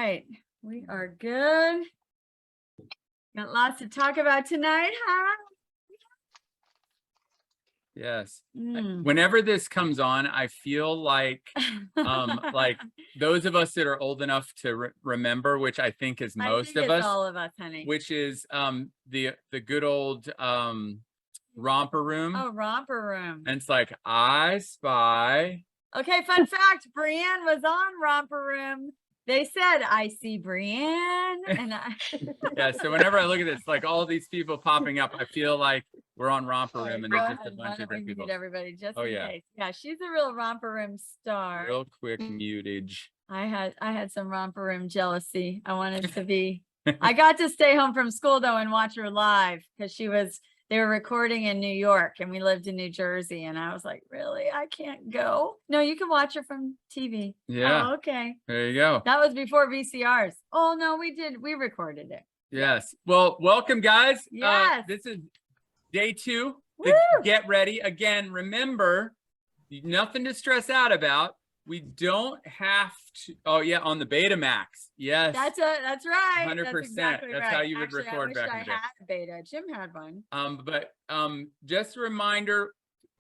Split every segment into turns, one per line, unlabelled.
right, we are good. Got lots to talk about tonight, huh?
Yes.
Mm.
Whenever this comes on, I feel like those of us that are old enough to remember, which I think is
I
most
think
of
it's
us,
all of us, honey.
which is the good old romper room.
Oh, romper room.
And it's like, I spy.
Okay, fun fact, Brienne was on romper room. They said, I see Brienne. And
Yeah, so whenever I look at this, like all these people popping up, I feel like we're on romper room and there's just a bunch of different people.
Everybody, just
Oh,
in
yeah.
case. Yeah, she's a real romper room star.
Real quick mutage.
I had some romper room jealousy. I wanted to be. I got to stay home from school though and watch her live because they were recording in New York and we lived in New Jersey. And I was like, really? I can't go. No, you can watch her from TV.
Yeah.
Oh, okay.
There you go.
That was before VCRs. Oh no, we recorded it.
Yes. Well, welcome guys.
Yes.
This is day 2.
Woo!
Get ready. Again, remember, nothing to stress out about. We don't have to. Oh yeah, on the Betamax. Yes.
That's right.
100%.
That's exactly
That's
right.
how you would
Actually,
record
I wish
back in
I
the day.
had a beta. Jim had one.
But just a reminder,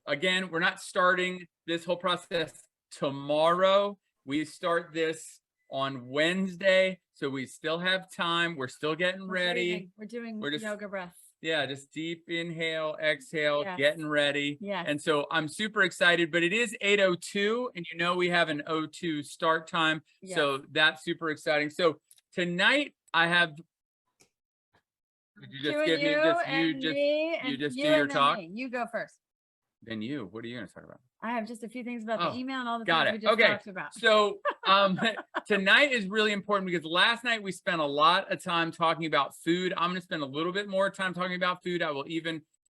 again, we're not starting this whole process tomorrow. We start this on Wednesday, so we still have time. We're still getting ready.
We're doing
just
yoga breaths.
Yeah, just deep inhale, exhale,
Yes.
getting ready.
Yes.
And so I'm super excited, but it is 8:02 and you know we have an 02 start time.
Yes.
So that's super exciting. So tonight I have, did you just give me just you just do your talk?
You go first.
Then you, what are you going to talk about?
I have just a few things about the email and all the
Got
things
it.
we just
Okay.
talked about.
So tonight is really important because last night we spent a lot of time talking about food. I'm going to spend a little bit more time talking about food.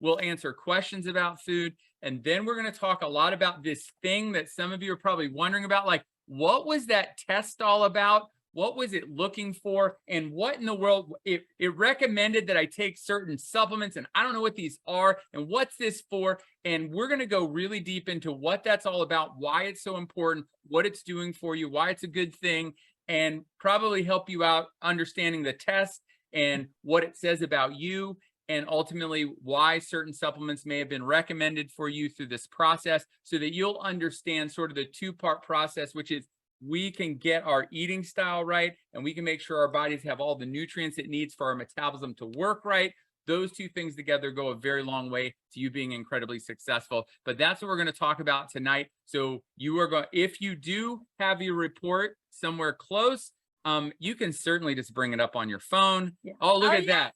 We'll answer questions about food. And then we're going to talk a lot about this thing that some of you are probably wondering about, like, what was that test all about? What was it looking for? And what in the world? It recommended that I take certain supplements, and I don't know what these are, and what's this for? And we're going to go really deep into what that's all about, why it's so important, what it's doing for you, why it's a good thing, and probably help you out understanding the test and what it says about you, and ultimately why certain supplements may have been recommended for you through this process, so that you'll understand sort of the two-part process, which is we can get our eating style right, and we can make sure our bodies have all the nutrients it needs for our metabolism to work right. Those two things together go a very long way to you being incredibly successful. But that's what we're going to talk about tonight. So you are going, if you do have your report somewhere close, you can certainly just bring it up on your phone. Yeah. Oh, look at that.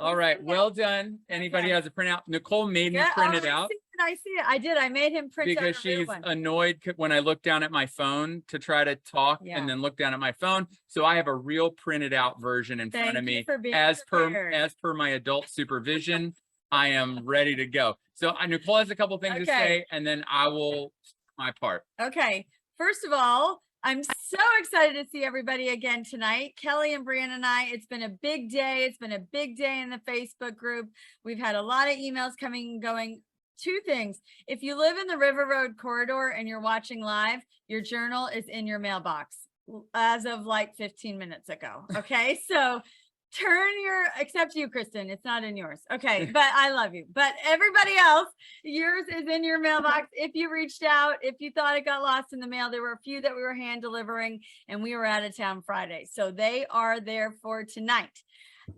All right, well done. Anybody has a printout? Nicole made me print it out.
I see it. I did. I made him print
because
out
she's annoyed when I look down at my phone to try to talk and then look down at my phone. So I have a real printed out version in front of me as per my adult supervision. I am ready to go. So Nicole has a couple things to say, and then I will my part.
Okay. First of all, I'm so excited to see everybody again tonight. Kelly and Brianna and I, it's been a big day. It's been a big day in the Facebook group. We've had a lot of emails coming and going. Two things. If you live in the River Road corridor and you're watching live, your journal is in your mailbox as of like 15 minutes ago. Okay. So except you, Kristen, it's not in yours. Okay. But I love you. But everybody else, yours is in your mailbox. If you reached out, if you thought it got lost in the mail, there were a few that we were hand delivering and we were out of town Friday. So they are there for tonight.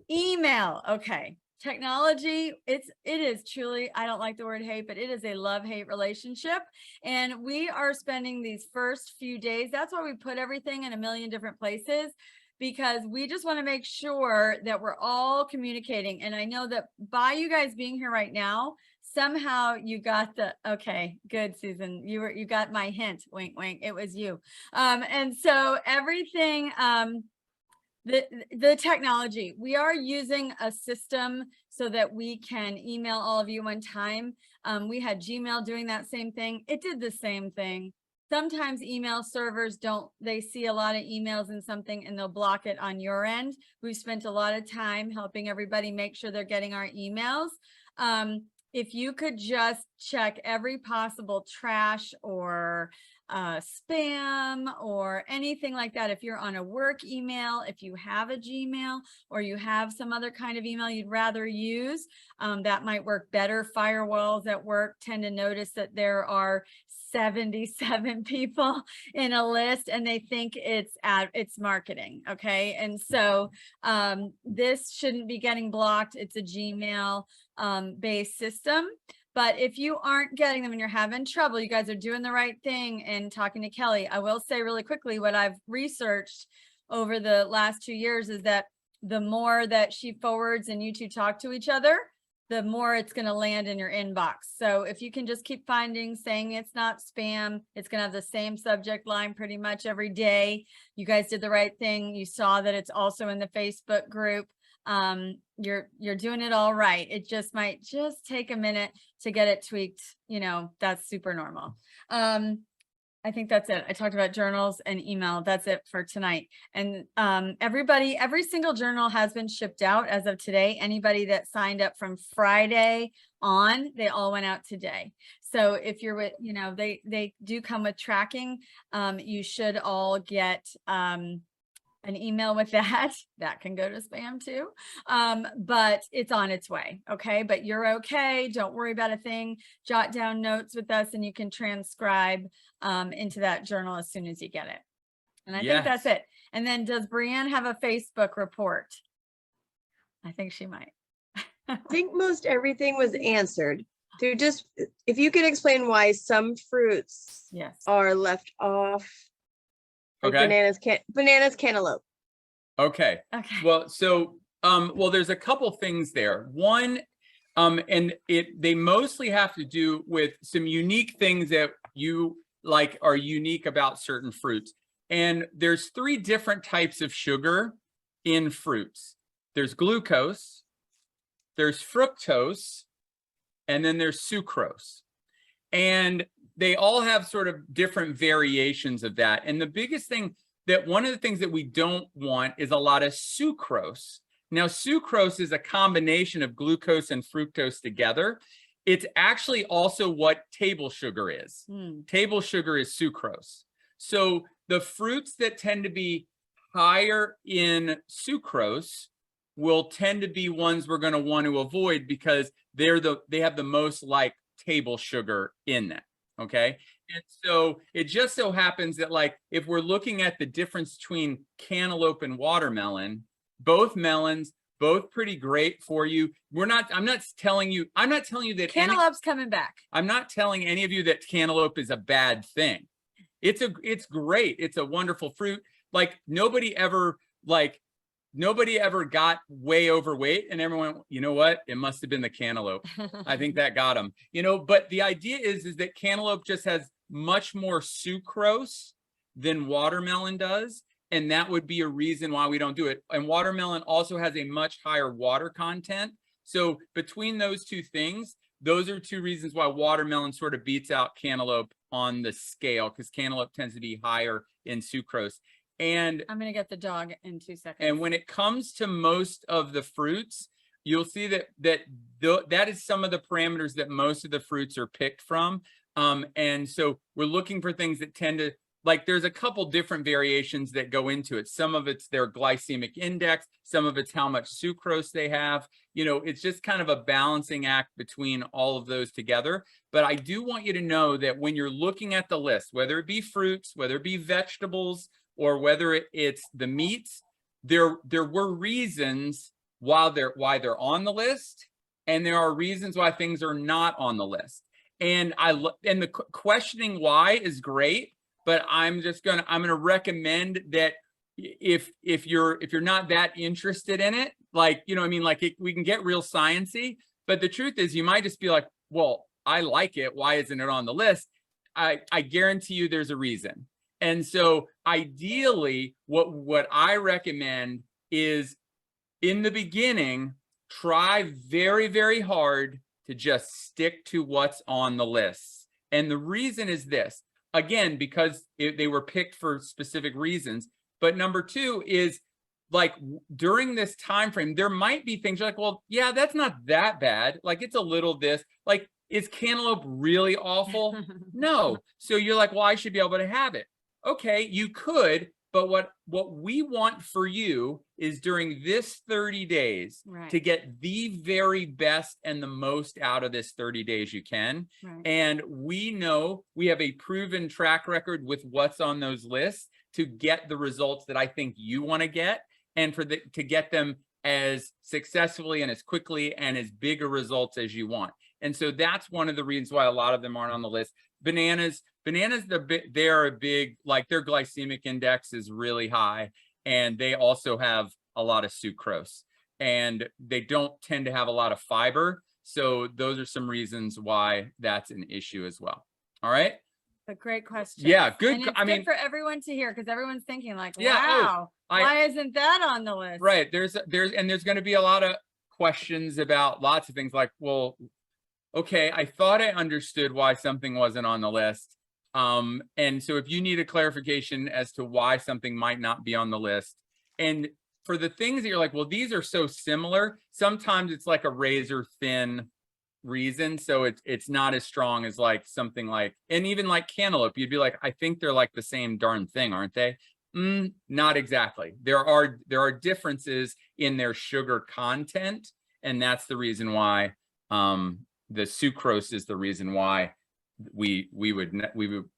Email. Okay. Technology, it is truly, I don't like the word hate, but it is a love-hate relationship. And we are spending these first few days. That's why we put everything in a million different places, because we just want to make sure that we're all communicating. And I know that by you guys being here right now, somehow you got okay, good, Susan. You got my hint. Wink, wink. It was you. And so everything, the technology, we are using a system so that we can email all of you one time. We had Gmail doing that same thing. It did the same thing. Sometimes email servers they see a lot of emails in something and they'll block it on your end. We've spent a lot of time helping everybody make sure they're getting our emails. if you could just check every possible trash or spam or anything like that. If you're on a work email, if you have a Gmail or you have some other kind of email you'd rather use, that might work better. Firewalls at work tend to notice that there are 77 people in a list and they think it's marketing. Okay. And so this shouldn't be getting blocked. It's a Gmail based system. But if you aren't getting them and you're having trouble, you guys are doing the right thing and talking to Kelly. I will say really quickly, what I've researched over the last 2 years is that the more that she forwards and you two talk to each other, the more it's going to land in your inbox. So if you can just keep saying it's not spam, it's going to have the same subject line pretty much every day. You guys did the right thing. You saw that it's also in the Facebook group. You're doing it all right. It just might just take a minute to get it tweaked. You know, that's super normal. I think that's it. I talked about journals and email. That's it for tonight. And every single journal has been shipped out as of today. Anybody that signed up from Friday on, they all went out today. So if you're with, you know, they do come with tracking. You should all get an email with that. That can go to spam too. But it's on its way. Okay. But you're okay. Don't worry about a thing. Jot down notes with us and you can transcribe into that journal as soon as you get it. And I think that's it. And then does Brianne have a Facebook report? I think she might.
I think most everything was answered. They're just, if you could explain why some fruits are left off. Like bananas, cantaloupe.
Okay. Well, so, well, there's a couple things there. One, and they mostly have to do with some unique things that you like are unique about certain fruits. And there's 3 different types of sugar in fruits. There's glucose, there's fructose, and then there's sucrose. And they all have sort of different variations of that. And the biggest thing one of the things that we don't want is a lot of sucrose. Now, sucrose is a combination of glucose and fructose together. It's actually also what table sugar is. Table sugar is sucrose. So the fruits that tend to be higher in sucrose will tend to be ones we're going to want to avoid because they have the most like table sugar in them. Okay. And so it just so happens that like, if we're looking at the difference between cantaloupe and watermelon, both melons, both pretty great for you. I'm not telling you that
Cantaloupe's coming back. I'm
not telling any of you that cantaloupe is a bad thing. It's great. It's a wonderful fruit. Like nobody ever got way overweight and everyone, you know what? It must have been the cantaloupe. I think that got them, you know, but the idea is that cantaloupe just has much more sucrose than watermelon does. And that would be a reason why we don't do it. And watermelon also has a much higher water content. So between those 2 things, those are 2 reasons why watermelon sort of beats out cantaloupe on the scale, because cantaloupe tends to be higher in sucrose. And
I'm going to get the dog in 2 seconds.
And when it comes to most of the fruits, you'll see that is some of the parameters that most of the fruits are picked from. And so we're looking for things that tend to, like, there's a couple different variations that go into it. Some of it's their glycemic index. Some of it's how much sucrose they have. You know, it's just kind of a balancing act between all of those together. But I do want you to know that when you're looking at the list, whether it be fruits, whether it be vegetables, or whether it's the meats, there were reasons why they're on the list, and there are reasons why things are not on the list. And the questioning why is great, but I'm gonna recommend that if you're not that interested in it, like, you know, I mean, like we can get real sciencey, but the truth is you might just be like, well, I like it. Why isn't it on the list? I guarantee you there's a reason. And so ideally, what I recommend is in the beginning, try very, very hard to just stick to what's on the list. And the reason is this, again, because they were picked for specific reasons. But number 2 is like during this time frame, there might be things you're like, well, yeah, that's not that bad. Like it's a little this, like, is cantaloupe really awful? No. So you're like, well, I should be able to have it. Okay, you could, but what we want for you is during this 30 days
Right.
to get the very best and the most out of this 30 days you can.
Right.
And we know we have a proven track record with what's on those lists to get the results that I think you want to get, and to get them as successfully and as quickly and as big a results as you want. And so that's one of the reasons why a lot of them aren't on the list. Bananas, they're a big, like their glycemic index is really high, and they also have a lot of sucrose, and they don't tend to have a lot of fiber. So those are some reasons why that's an issue as well. All right.
A great question.
Yeah, good.
And it's
I mean,
good for everyone to hear, because everyone's thinking like,
Yeah,
wow, why isn't that on the list?
right. There's going to be a lot of questions about lots of things like, well, okay, I thought I understood why something wasn't on the list. And so if you need a clarification as to why something might not be on the list, and for the things that you're like, well, these are so similar, sometimes it's like a razor thin reason. So it's not as strong as like something like, and even like cantaloupe, you'd be like, I think they're like the same darn thing, aren't they? Not exactly. There are differences in their sugar content, and that's the reason why the sucrose is the reason why we would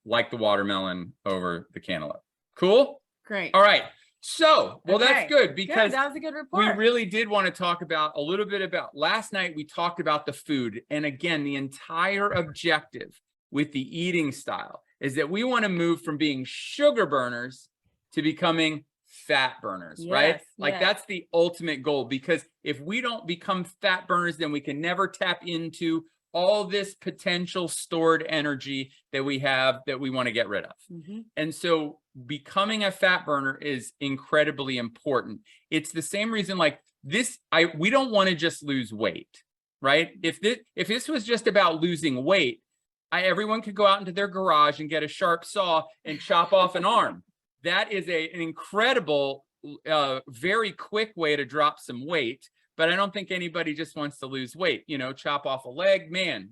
like the watermelon over the cantaloupe. Cool.
Great.
All right. So, well,
Okay.
that's good, because
that was a good report.
we really did want to talk about a little bit about last night. We talked about the food. And again, the entire objective with the eating style is that we want to move from being sugar burners to becoming fat burners, right?
Yes,
Like
yes.
that's the ultimate goal, because if we don't become fat burners, then we can never tap into all this potential stored energy that we have that we want to get rid of.
Mhm.
And so becoming a fat burner is incredibly important. It's the same reason, like we don't want to just lose weight, right? If this was just about losing weight, everyone could go out into their garage and get a sharp saw and chop off an arm. That is an incredible, very quick way to drop some weight. But I don't think anybody just wants to lose weight, chop off a leg, man,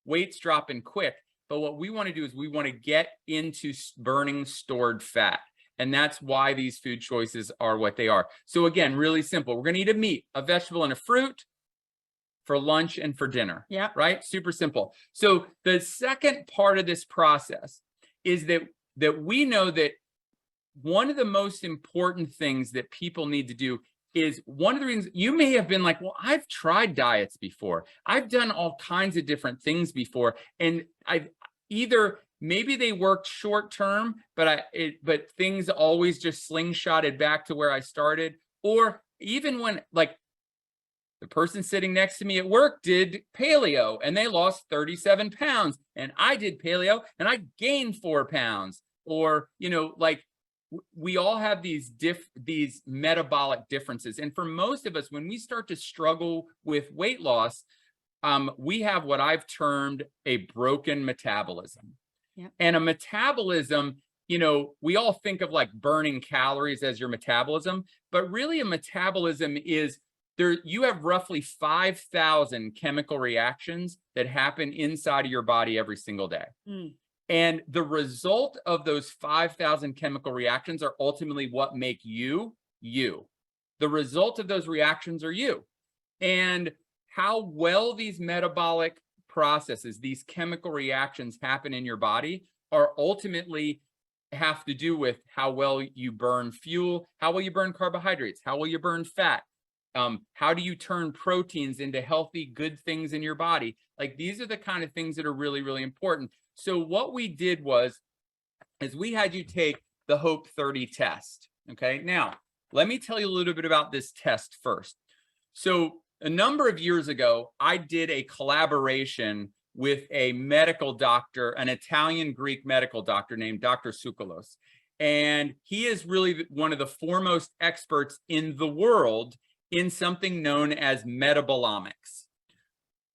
weight's dropping quick. But what we want to do is we want to get into burning stored fat. And that's why these food choices are what they are. So again, really simple. We're going to eat a meat, a vegetable, and a fruit for lunch and for dinner.
Yeah.
Right? Super simple. So the second part of this process is that we know that one of the most important things that people need to do is, one of the reasons you may have been like, well, I've tried diets before. I've done all kinds of different things before. And I've either maybe they worked short term, but things always just slingshotted back to where I started. Or even when, like, the person sitting next to me at work did paleo and they lost 37 pounds, and I did paleo and I gained 4 pounds. Or, like, we all have these metabolic differences. And for most of us, when we start to struggle with weight loss, we have what I've termed a broken metabolism.
Yep.
And a metabolism, we all think of like burning calories as your metabolism, but really a metabolism is you have roughly 5,000 chemical reactions that happen inside of your body every single day. And the result of those 5,000 chemical reactions are ultimately what make you, you. The result of those reactions are you. And how well these metabolic processes, these chemical reactions happen in your body are ultimately have to do with how well you burn fuel, how well you burn carbohydrates, how well you burn fat. How do you turn proteins into healthy, good things in your body? Like, these are the kind of things that are really, really important. So what we did is we had you take the Hope 30 test. Okay. Now, let me tell you a little bit about this test first. So a number of years ago, I did a collaboration with a medical doctor, an Italian-Greek medical doctor named Dr. Tsoukalos. And he is really one of the foremost experts in the world in something known as metabolomics.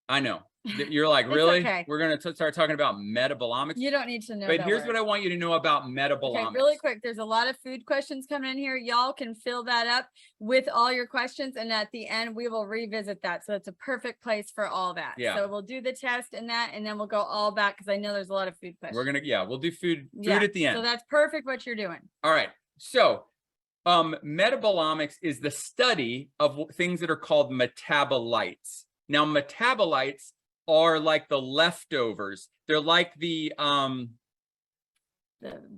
I know. You're like,
It's
really?
okay.
We're going to start talking about metabolomics.
You don't need to know.
But
that
here's
word.
what I want you to know about metabolomics.
Okay, really quick. There's a lot of food questions coming in here. Y'all can fill that up with all your questions. And at the end, we will revisit that. So it's a perfect place for all that.
Yeah.
So we'll do the test and that, and then we'll go all back because I know there's a lot of food questions.
We're going to, we'll do food at the end.
So that's perfect what you're doing.
All right. So metabolomics is the study of things that are called metabolites. Now, metabolites are like the leftovers. They're like the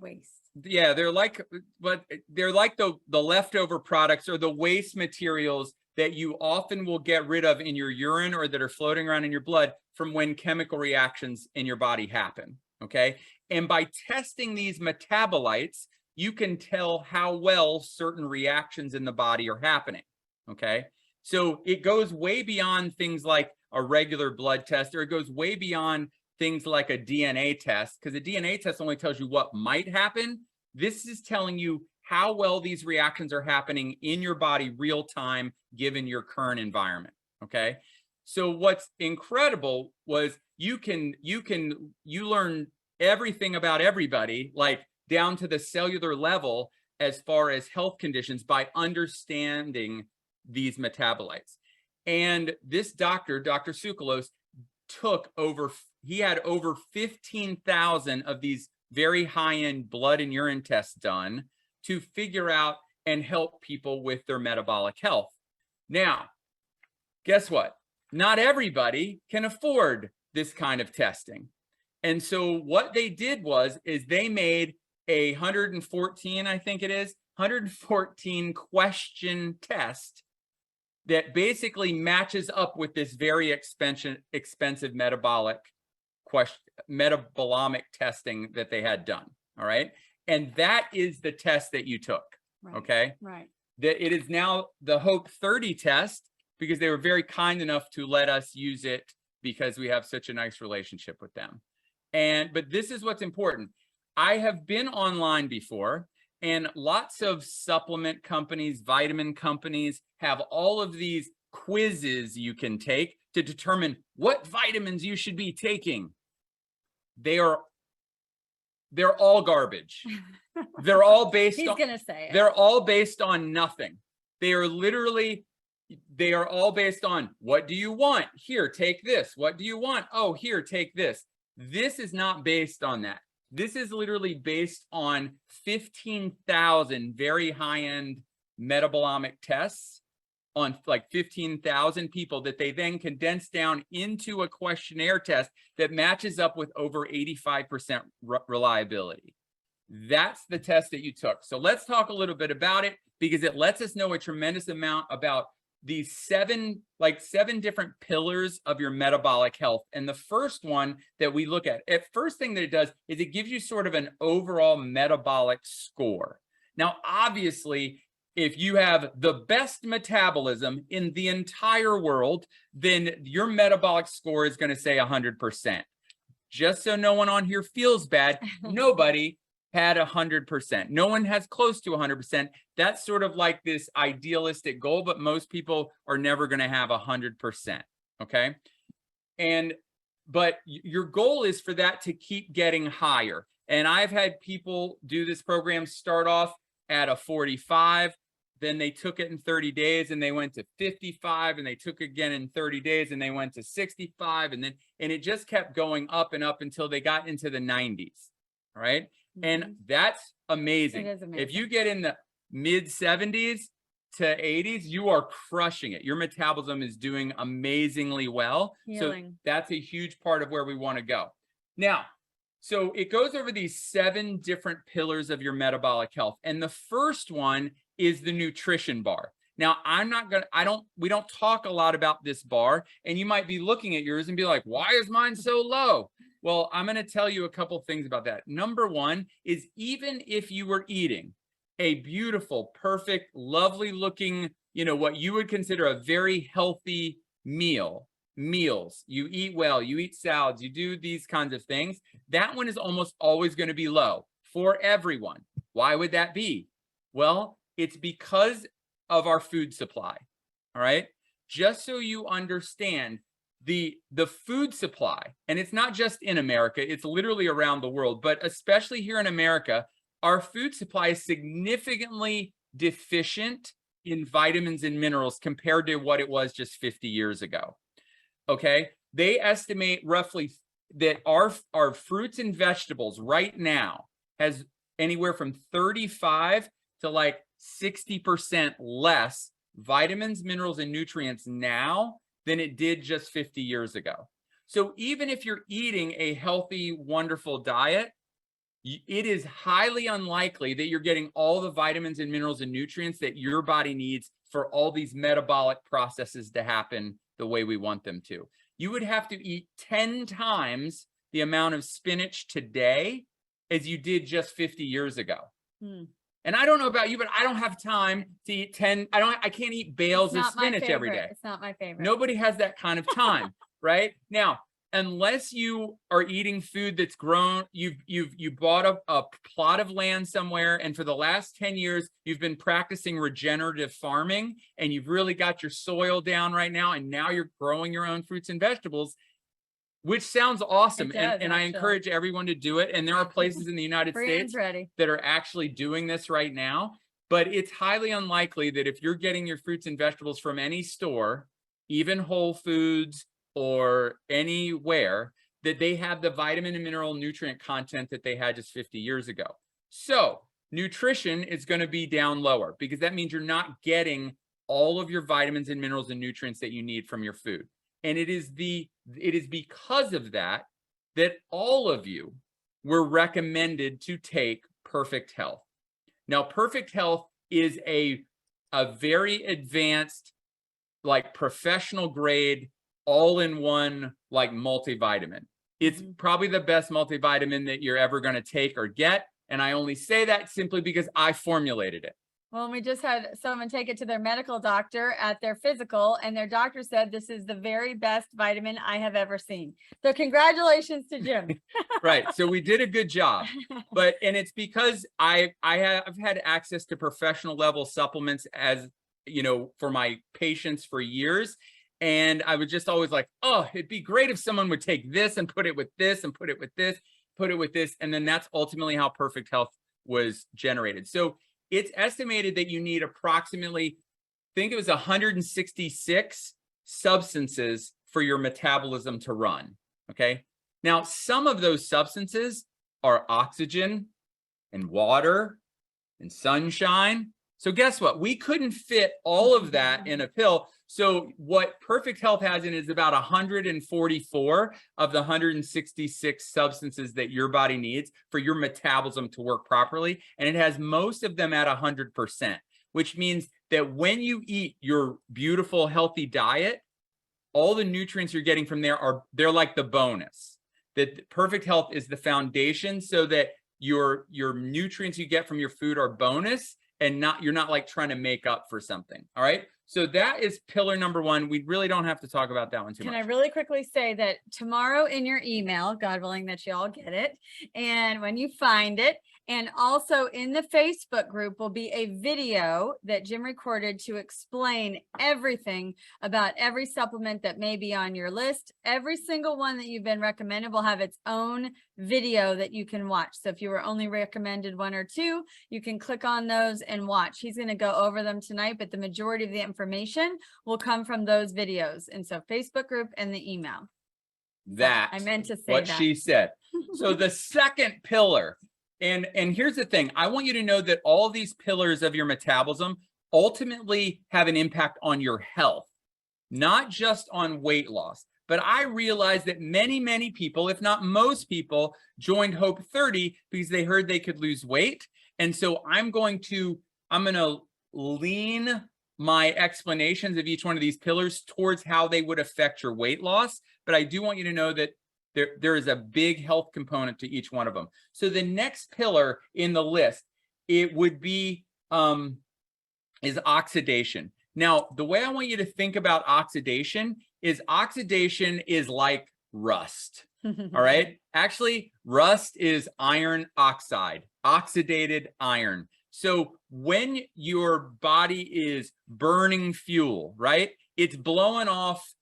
waste.
Yeah, they're like the leftover products or the waste materials that you often will get rid of in your urine or that are floating around in your blood from when chemical reactions in your body happen. Okay. And by testing these metabolites, you can tell how well certain reactions in the body are happening. Okay. So it goes way beyond things like a regular blood test, or it goes way beyond things like a DNA test, because a DNA test only tells you what might happen. This is telling you how well these reactions are happening in your body real time, given your current environment. Okay. So what's incredible was you learn everything about everybody, like down to the cellular level, as far as health conditions, by understanding these metabolites. And this doctor, Dr. Tsoukalos, he had over 15,000 of these very high-end blood and urine tests done to figure out and help people with their metabolic health. Now, guess what? Not everybody can afford this kind of testing. And so what they did is they made a 114, I think it is, 114 question test that basically matches up with this very expensive metabolomic testing that they had done. All right. And that is the test that you took.
Right.
Okay.
Right.
That it is now the Hope 30 test, because they were very kind enough to let us use it because we have such a nice relationship with them. But this is what's important. I have been online before, and lots of supplement companies, vitamin companies have all of these quizzes you can take to determine what vitamins you should be taking. They're all garbage. They're all based
He's gonna say it.
They're all based on nothing. They are all based on, what do you want? Here, take this. What do you want? Oh, here, take this. This is not based on that. This is literally based on 15,000 very high-end metabolomic tests on like 15,000 people that they then condense down into a questionnaire test that matches up with over 85% reliability. That's the test that you took. So let's talk a little bit about it, because it lets us know a tremendous amount about these seven different pillars of your metabolic health. And the first one that we look at, first thing that it does is it gives you sort of an overall metabolic score. Now, obviously, if you have the best metabolism in the entire world, then your metabolic score is going to say 100%. Just so no one on here feels bad, nobody had 100%. No one has close to 100%. That's sort of like this idealistic goal, but most people are never going to have 100%. Okay. But your goal is for that to keep getting higher. And I've had people do this program start off at a 45, then they took it in 30 days and they went to 55, and they took it again in 30 days and they went to 65, and it just kept going up and up until they got into the 90s. All right. And that's amazing.
It is amazing.
If you get in the mid 70s to 80s, you are crushing it. Your metabolism is doing amazingly well.
Healing.
So that's a huge part of where we want to go. Now, so it goes over these 7 different pillars of your metabolic health. And the first one is the nutrition bar. Now, we don't talk a lot about this bar, and you might be looking at yours and be like, why is mine so low? Well, I'm going to tell you a couple things about that. Number one is, even if you were eating a beautiful, perfect, lovely looking, what you would consider a very healthy meals, you eat well, you eat salads, you do these kinds of things, that one is almost always going to be low for everyone. Why would that be? Well, it's because of our food supply. All right. Just so you understand, the food supply, and it's not just in America, it's literally around the world, but especially here in America, our food supply is significantly deficient in vitamins and minerals compared to what it was just 50 years ago. Okay, they estimate roughly that our fruits and vegetables right now has anywhere from 35 to like 60% less vitamins, minerals, and nutrients now than it did just 50 years ago. So even if you're eating a healthy, wonderful diet, it is highly unlikely that you're getting all the vitamins and minerals and nutrients that your body needs for all these metabolic processes to happen the way we want them to. You would have to eat 10 times the amount of spinach today as you did just 50 years ago. And I don't know about you, but I don't have time to eat 10. I can't eat bales of spinach every day.
It's not my favorite.
Nobody has that kind of time, right? Now, unless you are eating food that's grown, you bought a plot of land somewhere, and for the last 10 years, you've been practicing regenerative farming, and you've really got your soil down right now, and now you're growing your own fruits and vegetables, which sounds awesome. And I encourage everyone to do it. And there are places in the United States that are actually doing this right now, but it's highly unlikely that if you're getting your fruits and vegetables from any store, even Whole Foods, or anywhere, that they have the vitamin and mineral nutrient content that they had just 50 years ago. So nutrition is going to be down lower because that means you're not getting all of your vitamins and minerals and nutrients that you need from your food. And it is because of that all of you were recommended to take Perfect Health. Now, Perfect Health is a very advanced, like professional grade, all-in-one like multivitamin. It's probably the best multivitamin that you're ever going to take or get. And I only say that simply because I formulated it.
Well, we just had someone take it to their medical doctor at their physical, and their doctor said this is the very best vitamin I have ever seen. So congratulations to Jim.
Right. So we did a good job. And it's because I've had access to professional level supplements, as you know, for my patients for years. And I was just always like, oh, it'd be great if someone would take this and put it with this and put it with this, put it with this. And then that's ultimately how Perfect Health was generated. So it's estimated that you need approximately, I think it was 166 substances for your metabolism to run. Okay. Now, some of those substances are oxygen and water and sunshine. So guess what? We couldn't fit all of that in a pill. So what Perfect Health has in is about 144 of the 166 substances that your body needs for your metabolism to work properly. And it has most of them at 100%, which means that when you eat your beautiful, healthy diet, all the nutrients you're getting from there they're like the bonus. That Perfect Health is the foundation so that your nutrients you get from your food are bonus, and you're not like trying to make up for something. All right. So that is pillar number one. We really don't have to talk about that one too much.
Can I really quickly say that tomorrow in your email, God willing that you all get it, and when you find it, and also in the Facebook group will be a video that Jim recorded to explain everything about every supplement that may be on your list. Every single one that you've been recommended will have its own video that you can watch. So if you were only recommended one or two, you can click on those and watch. He's going to go over them tonight, but the majority of the information will come from those videos. And so Facebook group and the email.
That
I meant to say
what
that.
she said. So the second pillar, and here's the thing, I want you to know that all these pillars of your metabolism ultimately have an impact on your health, not just on weight loss. But I realized that many people, if not most people, joined Hope 30 because they heard they could lose weight. And so I'm going to lean my explanations of each one of these pillars towards how they would affect your weight loss. But I do want you to know that there is a big health component to each one of them. So the next pillar in the list, it would be is oxidation. Now, the way I want you to think about oxidation is like rust. All right. Actually, rust is iron oxide, oxidated iron. So when your body is burning fuel, right, it's blowing off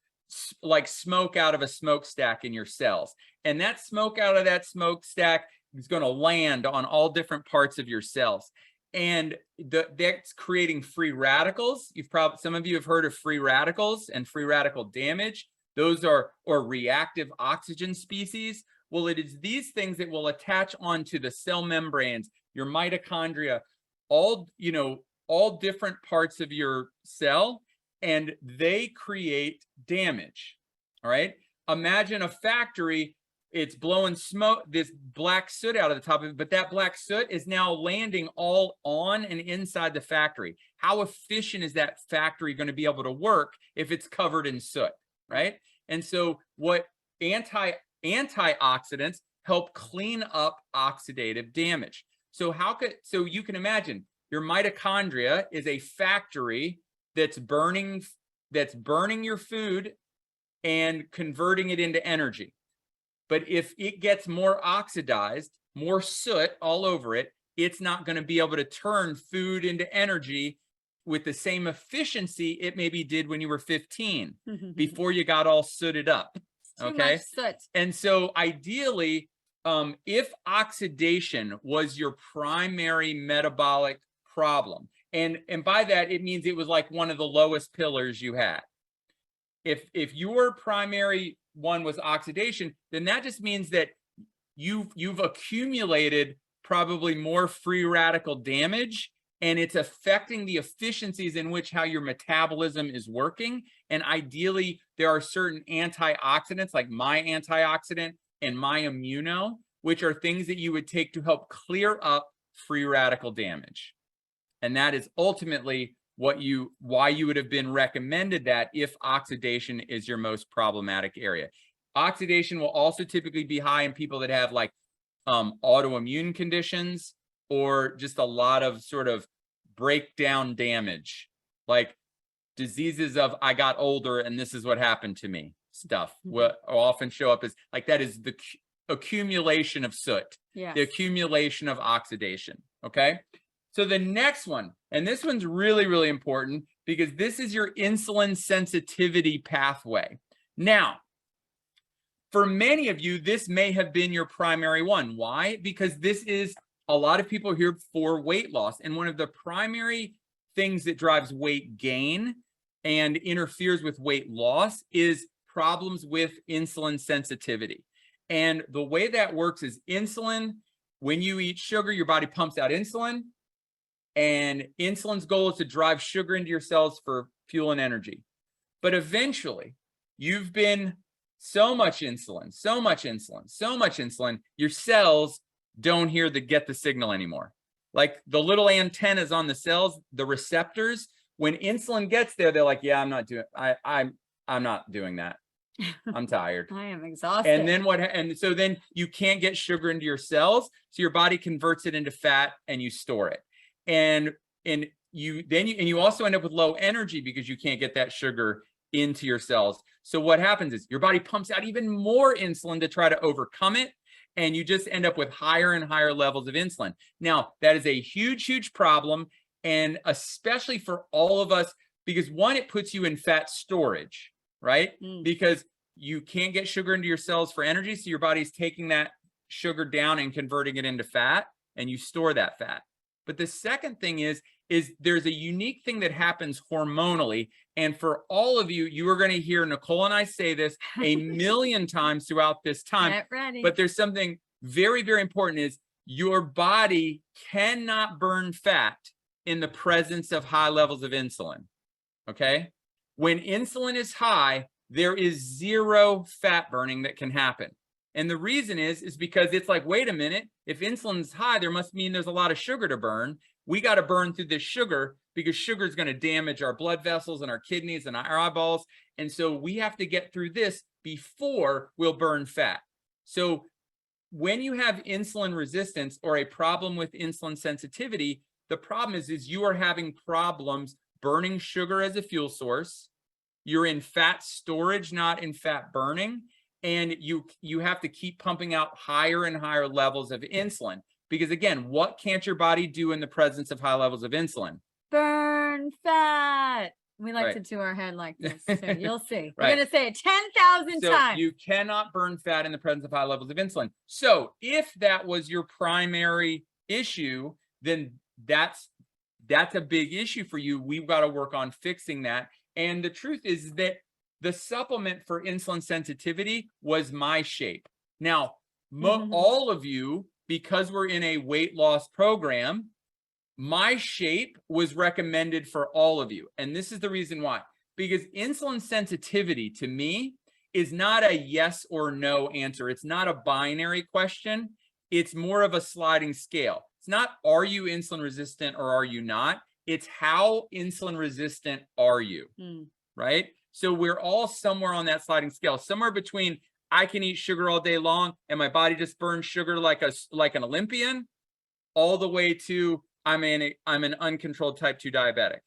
like smoke out of a smokestack in your cells. And that smoke out of that smokestack is going to land on all different parts of your cells. And that's creating free radicals. Some of you have heard of free radicals and free radical damage. Those are, or reactive oxygen species. Well, it is these things that will attach onto the cell membranes, your mitochondria, all different parts of your cell, and they create damage. All right. Imagine a factory, it's blowing smoke, this black soot out of the top of it, but that black soot is now landing all on and inside the factory. How efficient is that factory going to be able to work if it's covered in soot, right? And so what antioxidants help clean up oxidative damage. So you can imagine your mitochondria is a factory that's burning your food and converting it into energy. But if it gets more oxidized, more soot all over it, it's not going to be able to turn food into energy with the same efficiency it maybe did when you were 15, before you got all sooted up. Okay. And so ideally, if oxidation was your primary metabolic problem, and by that, it means it was like one of the lowest pillars you had. If your primary one was oxidation, then that just means that you've accumulated probably more free radical damage, and it's affecting the efficiencies in which how your metabolism is working. And ideally, there are certain antioxidants like my antioxidant and my immuno, which are things that you would take to help clear up free radical damage. And that is ultimately why you would have been recommended that if oxidation is your most problematic area. Oxidation will also typically be high in people that have like autoimmune conditions, or just a lot of sort of breakdown damage, like diseases of I got older and this is what happened to me stuff will often show up as like, that is the accumulation of soot, the accumulation of oxidation. Okay. So the next one, and this one's really, really important because this is your insulin sensitivity pathway. Now, for many of you, this may have been your primary one. Why? Because this is a lot of people here for weight loss. And one of the primary things that drives weight gain and interferes with weight loss is problems with insulin sensitivity. And the way that works is insulin, when you eat sugar, your body pumps out insulin. And insulin's goal is to drive sugar into your cells for fuel and energy. But eventually, you've been so much insulin, your cells don't get the signal anymore. Like the little antennas on the cells, the receptors, when insulin gets there, they're like, yeah, I'm not doing that. I'm tired.
I am exhausted.
And then so then you can't get sugar into your cells. So your body converts it into fat and you store it. And you also end up with low energy because you can't get that sugar into your cells. So what happens is your body pumps out even more insulin to try to overcome it. And you just end up with higher and higher levels of insulin. Now, that is a huge, huge problem. And especially for all of us, because one, it puts you in fat storage, right? Because you can't get sugar into your cells for energy. So your body's taking that sugar down and converting it into fat, and you store that fat. But the second thing is there's a unique thing that happens hormonally. And for all of you, you are going to hear Nicole and I say this a million times throughout this time.
Get ready.
But there's something very, very important is your body cannot burn fat in the presence of high levels of insulin. Okay? When insulin is high, there is zero fat burning that can happen. And the reason is because it's like, wait a minute, if insulin's high, there must mean there's a lot of sugar to burn. We got to burn through this sugar because sugar is going to damage our blood vessels and our kidneys and our eyeballs. And so we have to get through this before we'll burn fat. So when you have insulin resistance or a problem with insulin sensitivity, the problem is you are having problems burning sugar as a fuel source. You're in fat storage, not in fat burning. And you have to keep pumping out higher and higher levels of insulin. Because again, what can't your body do in the presence of high levels of insulin?
Burn fat. We like
Right.
to do our head like this. So you'll see. We're
Right.
going to say it 10,000
So
times.
you cannot burn fat in the presence of high levels of insulin. So if that was your primary issue, then that's a big issue for you. We've got to work on fixing that. And the truth is that the supplement for insulin sensitivity was MyShape. Now, all of you, because we're in a weight loss program, MyShape was recommended for all of you. And this is the reason why. Because insulin sensitivity to me is not a yes or no answer. It's not a binary question. It's more of a sliding scale. It's not, are you insulin resistant or are you not? It's how insulin resistant are you, right? So we're all somewhere on that sliding scale, somewhere between I can eat sugar all day long and my body just burns sugar like an Olympian, all the way to I'm an uncontrolled type 2 diabetic.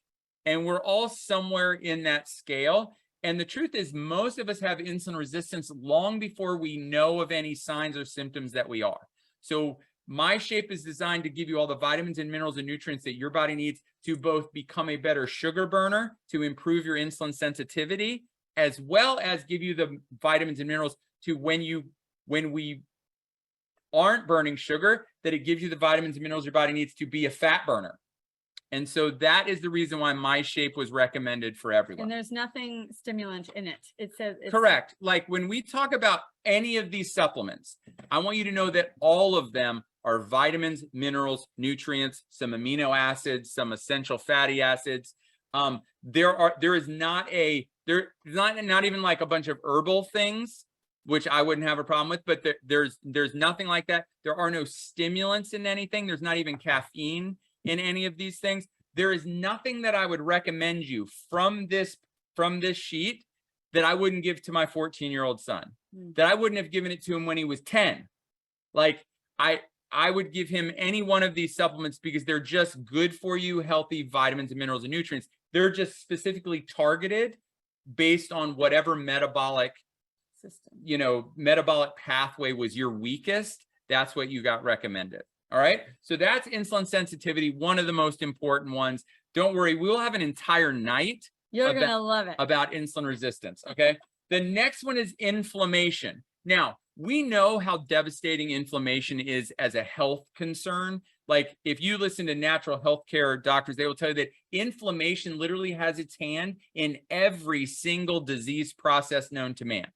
And we're all somewhere in that scale. And the truth is, most of us have insulin resistance long before we know of any signs or symptoms that we are. So MyShape is designed to give you all the vitamins and minerals and nutrients that your body needs to both become a better sugar burner, to improve your insulin sensitivity, as well as give you the vitamins and minerals to when we aren't burning sugar, that it gives you the vitamins and minerals your body needs to be a fat burner. And so that is the reason why MyShape was recommended for everyone.
And there's nothing stimulant in it. It says it's
correct. Like when we talk about any of these supplements, I want you to know that all of them are vitamins, minerals, nutrients, some amino acids, some essential fatty acids. There is not even like a bunch of herbal things, which I wouldn't have a problem with, but there's nothing like that. There are no stimulants in anything. There's not even caffeine in any of these things. There is nothing that I would recommend you from this sheet that I wouldn't give to my 14-year-old son, that I wouldn't have given it to him when he was 10. Like I would give him any one of these supplements because they're just good for you, healthy vitamins and minerals and nutrients. They're just specifically targeted based on whatever metabolic system, metabolic pathway was your weakest. That's what you got recommended. All right. So that's insulin sensitivity, one of the most important ones. Don't worry, we will have an entire night.
You're going to love it.
About insulin resistance. Okay. The next one is inflammation. Now, we know how devastating inflammation is as a health concern. Like if you listen to natural healthcare doctors, they will tell you that inflammation literally has its hand in every single disease process known to man.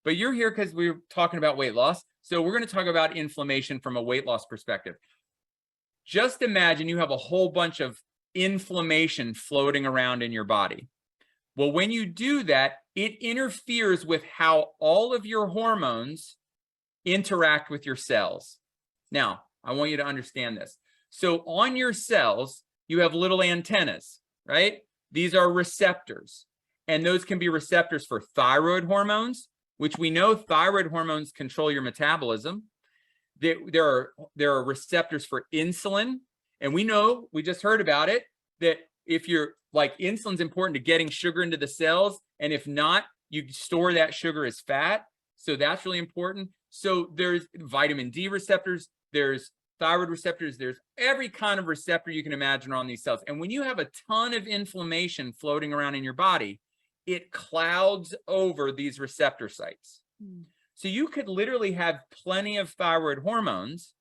But you're here because we're talking about weight loss. So we're going to talk about inflammation from a weight loss perspective. Just imagine you have a whole bunch of inflammation floating around in your body. Well, when you do that, it interferes with how all of your hormones interact with your cells. Now, I want you to understand this. So on your cells, you have little antennas, right? These are receptors, and those can be receptors for thyroid hormones, which we know thyroid hormones control your metabolism. There are receptors for insulin, and we know, we just heard about it, that if you're like insulin's important to getting sugar into the cells, and if not, you store that sugar as fat. So that's really important. So there's vitamin D receptors, there's thyroid receptors, there's every kind of receptor you can imagine on these cells. And when you have a ton of inflammation floating around in your body, it clouds over these receptor sites. So you could literally have plenty of thyroid hormones,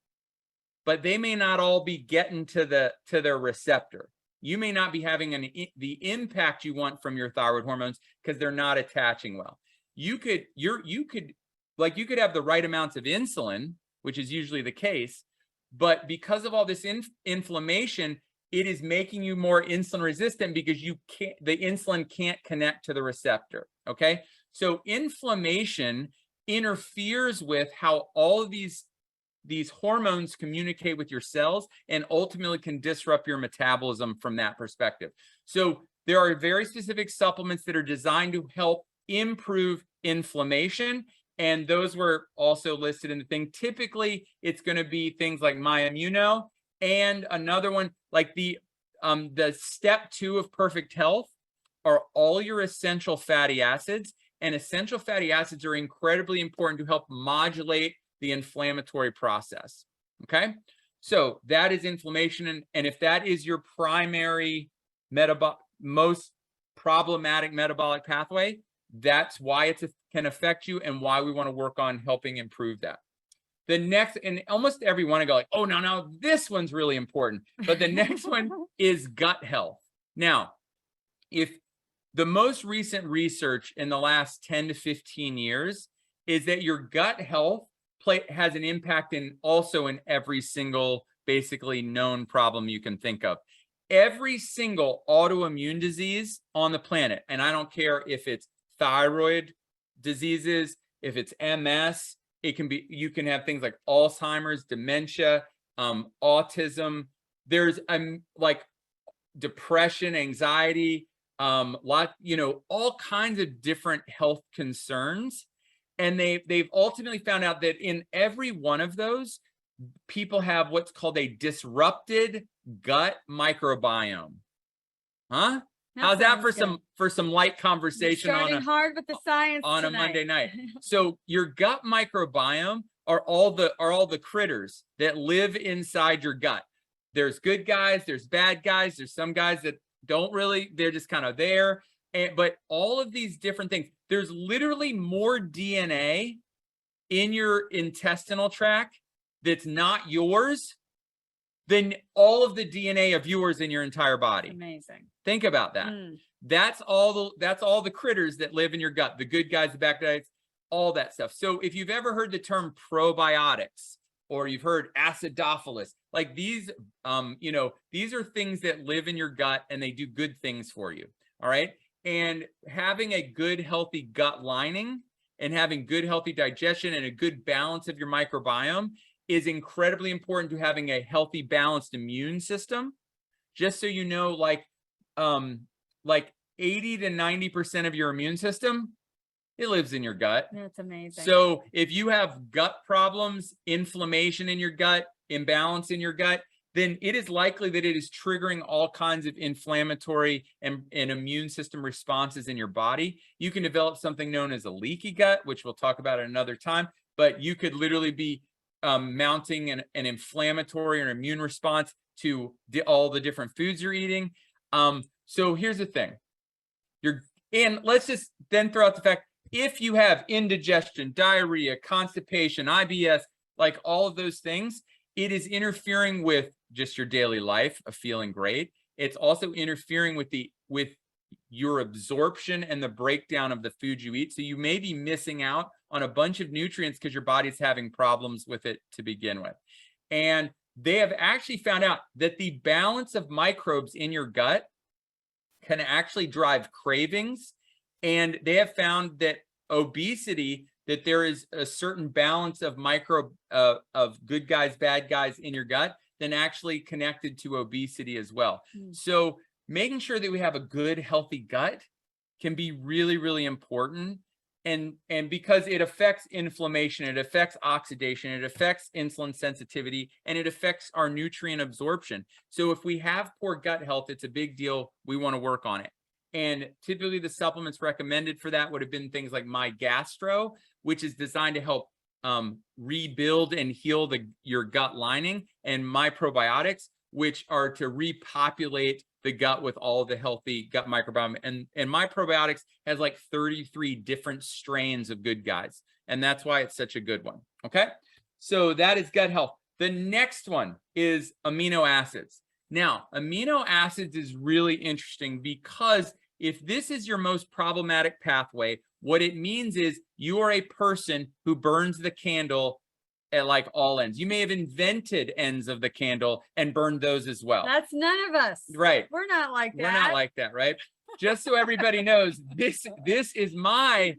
but they may not all be getting to their receptor. You may not be having the impact you want from your thyroid hormones because they're not attaching well. You could have the right amounts of insulin, which is usually the case, but because of all this inflammation, it is making you more insulin resistant because the insulin can't connect to the receptor. Okay. So inflammation interferes with how all of these hormones communicate with your cells and ultimately can disrupt your metabolism from that perspective. So there are very specific supplements that are designed to help improve inflammation. And those were also listed in the thing. Typically, it's going to be things like MyImmuno, and another one like the step 2 of perfect health are all your essential fatty acids. And essential fatty acids are incredibly important to help modulate the inflammatory process. Okay, so that is inflammation. And if that is your primary problematic metabolic pathway, that's why it can affect you and why we want to work on helping improve that. The next, and almost everyone I go like, oh, no, this one's really important. But the next one is gut health. Now, if the most recent research in the last 10 to 15 years is that your gut health has an impact also in every single basically known problem you can think of. Every single autoimmune disease on the planet, and I don't care if it's thyroid diseases, if it's MS, it can be, you can have things like Alzheimer's, dementia, autism. There's like depression, anxiety, all kinds of different health concerns. And they've ultimately found out that in every one of those, people have what's called a disrupted gut microbiome. Huh? How's that for some light conversation
starting hard with the science
on a Monday night? So your gut microbiome are all the critters that live inside your gut. There's good guys, there's bad guys, there's some guys that don't really, they're just kind of there. But all of these different things, there's literally more DNA in your intestinal tract that's not yours than all of the DNA of yours in your entire body.
Amazing.
Think about that. That's all the critters that live in your gut, the good guys, the bad guys, all that stuff. So if you've ever heard the term probiotics, or you've heard acidophilus, like these, these are things that live in your gut and they do good things for you. All right. And having a good, healthy gut lining and having good, healthy digestion and a good balance of your microbiome is incredibly important to having a healthy, balanced immune system. Just so you know, like 80 to 90% of your immune system, it lives in your gut.
That's amazing.
So if you have gut problems, inflammation in your gut, imbalance in your gut, then it is likely that it is triggering all kinds of inflammatory and immune system responses in your body. You can develop something known as a leaky gut, which we'll talk about at another time, but you could literally be mounting an inflammatory or immune response to all the different foods you're eating. So here's the thing. And let's just then throw out the fact, if you have indigestion, diarrhea, constipation, IBS, like all of those things, it is interfering with just your daily life of feeling great. It's also interfering with your absorption and the breakdown of the food you eat. So you may be missing out on a bunch of nutrients because your body's having problems with it to begin with. And they have actually found out that the balance of microbes in your gut can actually drive cravings. And they have found that obesity, that there is a certain balance of of good guys, bad guys in your gut, then actually connected to obesity as well. So making sure that we have a good, healthy gut can be really, really important. And because it affects inflammation, it affects oxidation, it affects insulin sensitivity, and it affects our nutrient absorption. So if we have poor gut health, it's a big deal. We want to work on it. And typically the supplements recommended for that would have been things like MyGastro, which is designed to help rebuild and heal your gut lining, and MyProbiotics, which are to repopulate the gut with all the healthy gut microbiome. And MyProbiotics has like 33 different strains of good guys. And that's why it's such a good one. Okay. So that is gut health. The next one is amino acids. Now, amino acids is really interesting because if this is your most problematic pathway, what it means is you are a person who burns the candle at like all ends. You may have invented ends of the candle and burned those as well.
That's none of us.
Right.
We're not like that.
We're not like that, right? Just so everybody knows, this is my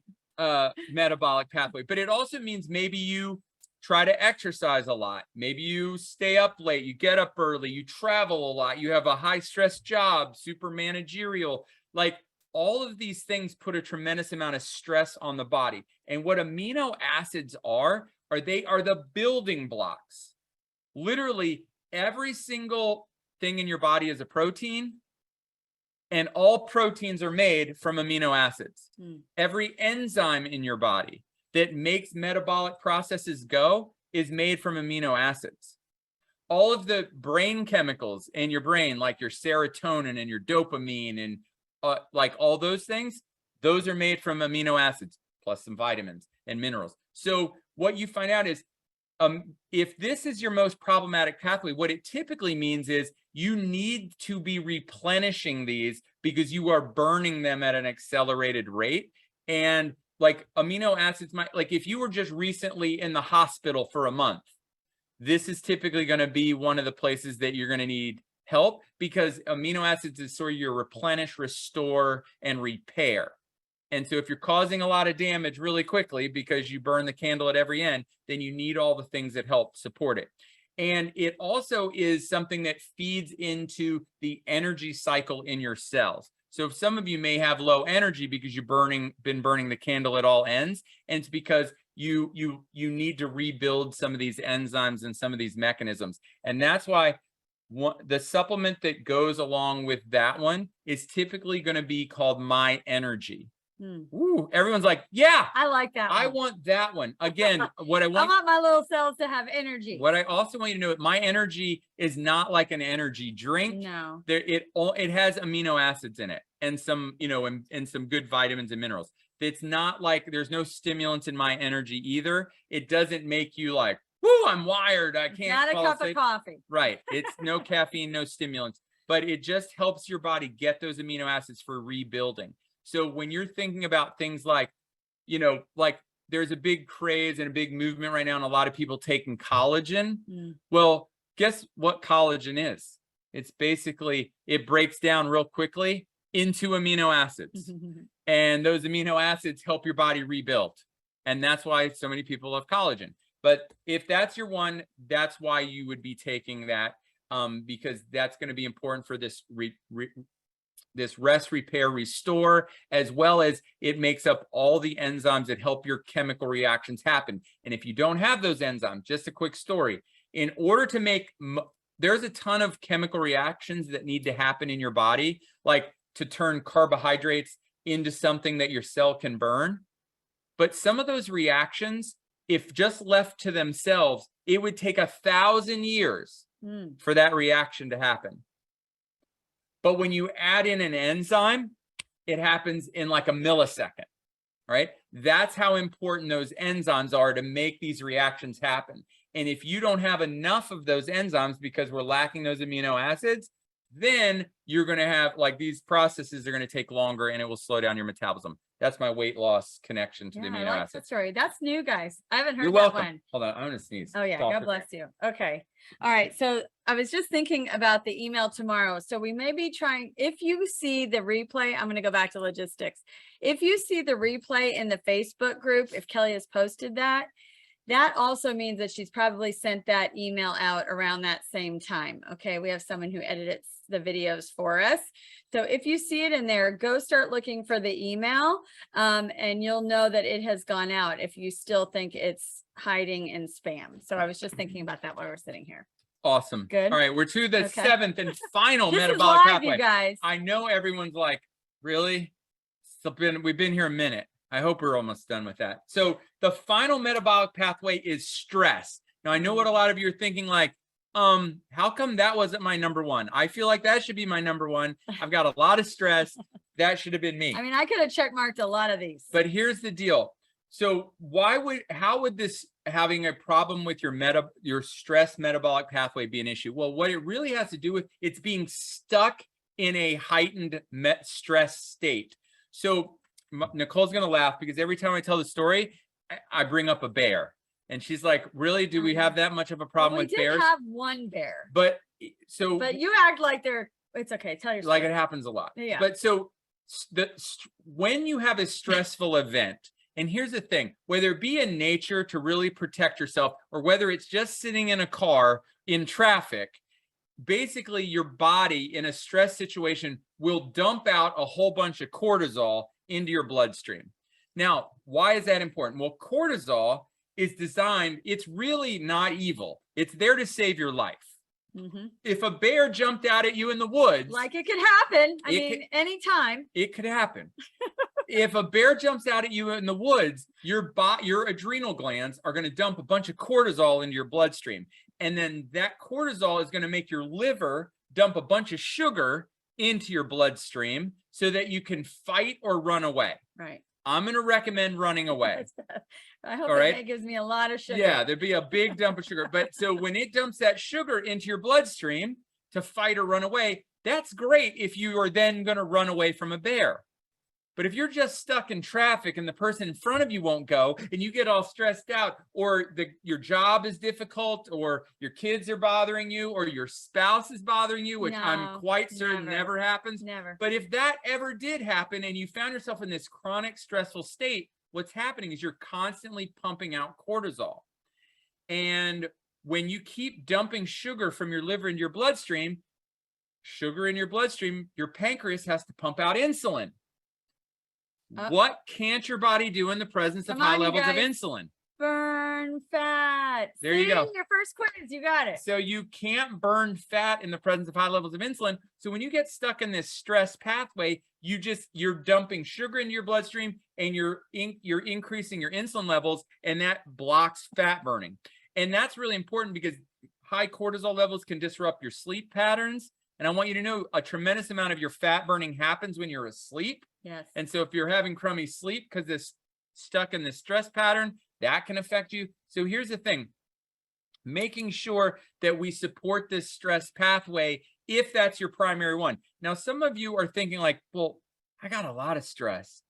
metabolic pathway. But it also means maybe you try to exercise a lot. Maybe you stay up late, you get up early, you travel a lot, you have a high stress job, super managerial. Like all of these things put a tremendous amount of stress on the body. And what amino acids are the building blocks. Literally every single thing in your body is a protein, and all proteins are made from amino acids. Every enzyme in your body that makes metabolic processes go is made from amino acids. All of the brain chemicals in your brain, like your serotonin and your dopamine and like all those things, those are made from amino acids plus some vitamins and minerals. So what you find out is, if this is your most problematic pathway, what it typically means is you need to be replenishing these because you are burning them at an accelerated rate. And like amino acids might, like if you were just recently in the hospital for a month, this is typically going to be one of the places that you're going to need help, because amino acids is sort of your replenish, restore, and repair. And so if you're causing a lot of damage really quickly because you burn the candle at every end, then you need all the things that help support it. And it also is something that feeds into the energy cycle in your cells. So if some of you may have low energy because you've been burning the candle at all ends, and it's because you need to rebuild some of these enzymes and some of these mechanisms. And that's why the supplement that goes along with that one is typically going to be called My Energy. Ooh, everyone's like, yeah,
I like that one.
I want that one. Again, what I
I
want
my little cells to have energy.
What I also want you to know, My Energy is not like an energy drink.
No.
It has amino acids in it and some, and some good vitamins and minerals. It's not like, there's no stimulants in My Energy either. It doesn't make you like, whoo, I'm wired, I can't
Not a
fall
cup
asleep.
of coffee.
Right. It's no caffeine, no stimulants, but it just helps your body get those amino acids for rebuilding. So when you're thinking about things like, like there's a big craze and a big movement right now, and a lot of people taking collagen. Well, guess what collagen is? It's basically, it breaks down real quickly into amino acids. And those amino acids help your body rebuild. And that's why so many people love collagen. But if that's your one, that's why you would be taking that, because that's going to be important for this this rest, repair, restore, as well as it makes up all the enzymes that help your chemical reactions happen. And if you don't have those enzymes, just a quick story, in order to make, there's a ton of chemical reactions that need to happen in your body, like to turn carbohydrates into something that your cell can burn. But some of those reactions, if just left to themselves, it would take 1,000 years for that reaction to happen. But when you add in an enzyme, it happens in like a millisecond, right? That's how important those enzymes are to make these reactions happen. And if you don't have enough of those enzymes because we're lacking those amino acids, then you're going to have, like, these processes are going to take longer and it will slow down your metabolism. That's my weight loss connection to the amino acids.
That story. That's new, guys. I haven't heard
You're
that
welcome.
one.
Hold on, I'm going to sneeze.
Oh yeah, God bless you. Okay. All right. So I was just thinking about the email tomorrow. So we may be trying, if you see the replay, I'm going to go back to logistics. If you see the replay in the Facebook group, if Kelly has posted that, that also means that she's probably sent that email out around that same time. Okay. We have someone who edits the videos for us. So if you see it in there, go start looking for the email, and you'll know that it has gone out if you still think it's hiding in spam. So I was just thinking about that while we're sitting here.
Awesome.
Good.
All right, we're to the
Okay.
7th and final
This
metabolic
is live,
pathway.
you guys.
I know everyone's like, really? We've been here a minute. I hope we're almost done with that. So the final metabolic pathway is stress. Now I know what a lot of you are thinking, like, how come that wasn't my number one? I feel like that should be my number one. I've got a lot of stress. That should have been me.
I mean, I could have check marked a lot of these.
But here's the deal. So how would this having a problem with your stress metabolic pathway be an issue? Well, what it really has to do with, it's being stuck in a heightened stress state. So Nicole's going to laugh because every time I tell the story, I bring up a bear. And she's like, really? Do we have that much of a problem with bears?
We did have one bear.
But
you act like it's okay. Tell your story.
Like it happens a lot.
Yeah.
But so when you have a stressful event, and here's the thing, whether it be in nature to really protect yourself, or whether it's just sitting in a car in traffic, basically your body in a stress situation will dump out a whole bunch of cortisol into your bloodstream. Now, why is that important? Well, cortisol is designed, it's really not evil. It's there to save your life. If a bear jumped out at you in the woods,
like it could happen. I mean, anytime.
It could happen. If a bear jumps out at you in the woods, your adrenal glands are going to dump a bunch of cortisol into your bloodstream. And then that cortisol is going to make your liver dump a bunch of sugar into your bloodstream so that you can fight or run away.
Right.
I'm going to recommend running away.
I hope
All right.
that gives me a lot of sugar.
Yeah, there'd be a big dump of sugar. But so when it dumps that sugar into your bloodstream to fight or run away, that's great if you are then going to run away from a bear. But if you're just stuck in traffic and the person in front of you won't go and you get all stressed out, or your job is difficult, or your kids are bothering you, or your spouse is bothering you, which I'm quite certain never happens.
Never.
But if that ever did happen and you found yourself in this chronic stressful state, what's happening is you're constantly pumping out cortisol. And when you keep dumping sugar from your liver into your bloodstream, your pancreas has to pump out insulin. What can't your body do in the presence of high levels of insulin?
Burn fat.
There you go.
Your first quiz, you got it.
So you can't burn fat in the presence of high levels of insulin. So when you get stuck in this stress pathway, you're dumping sugar into your bloodstream and you're increasing your insulin levels, and that blocks fat burning. And that's really important because high cortisol levels can disrupt your sleep patterns. And I want you to know a tremendous amount of your fat burning happens when you're asleep.
Yes.
And so if you're having crummy sleep because it's stuck in this stress pattern, that can affect you. So here's the thing, making sure that we support this stress pathway if that's your primary one. Now, some of you are thinking like, well, I got a lot of stress.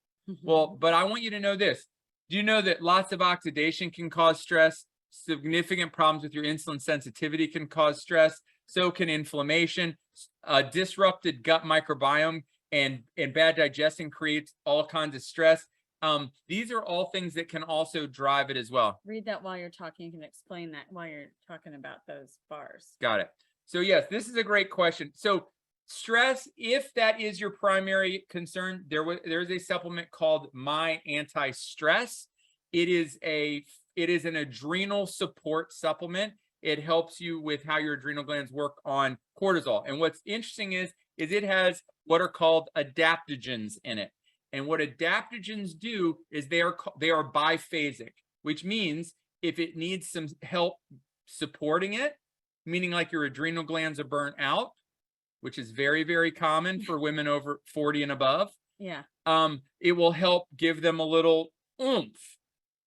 Well, but I want you to know this. Do you know that lots of oxidation can cause stress? Significant problems with your insulin sensitivity can cause stress. So can inflammation. Disrupted gut microbiome and bad digestion creates all kinds of stress. These are all things that can also drive it as well.
Read that while you're talking. You can explain that while you're talking about those bars.
Got it. So yes, this is a great question. So stress, if that is your primary concern, there's a supplement called My Anti-Stress. It is an adrenal support supplement. It helps you with how your adrenal glands work on cortisol. And what's interesting is it has what are called adaptogens in it. And what adaptogens do is they are biphasic, which means if it needs some help supporting it, meaning like your adrenal glands are burnt out, which is very, very common for women over 40 and above.
Yeah.
It will help give them a little oomph.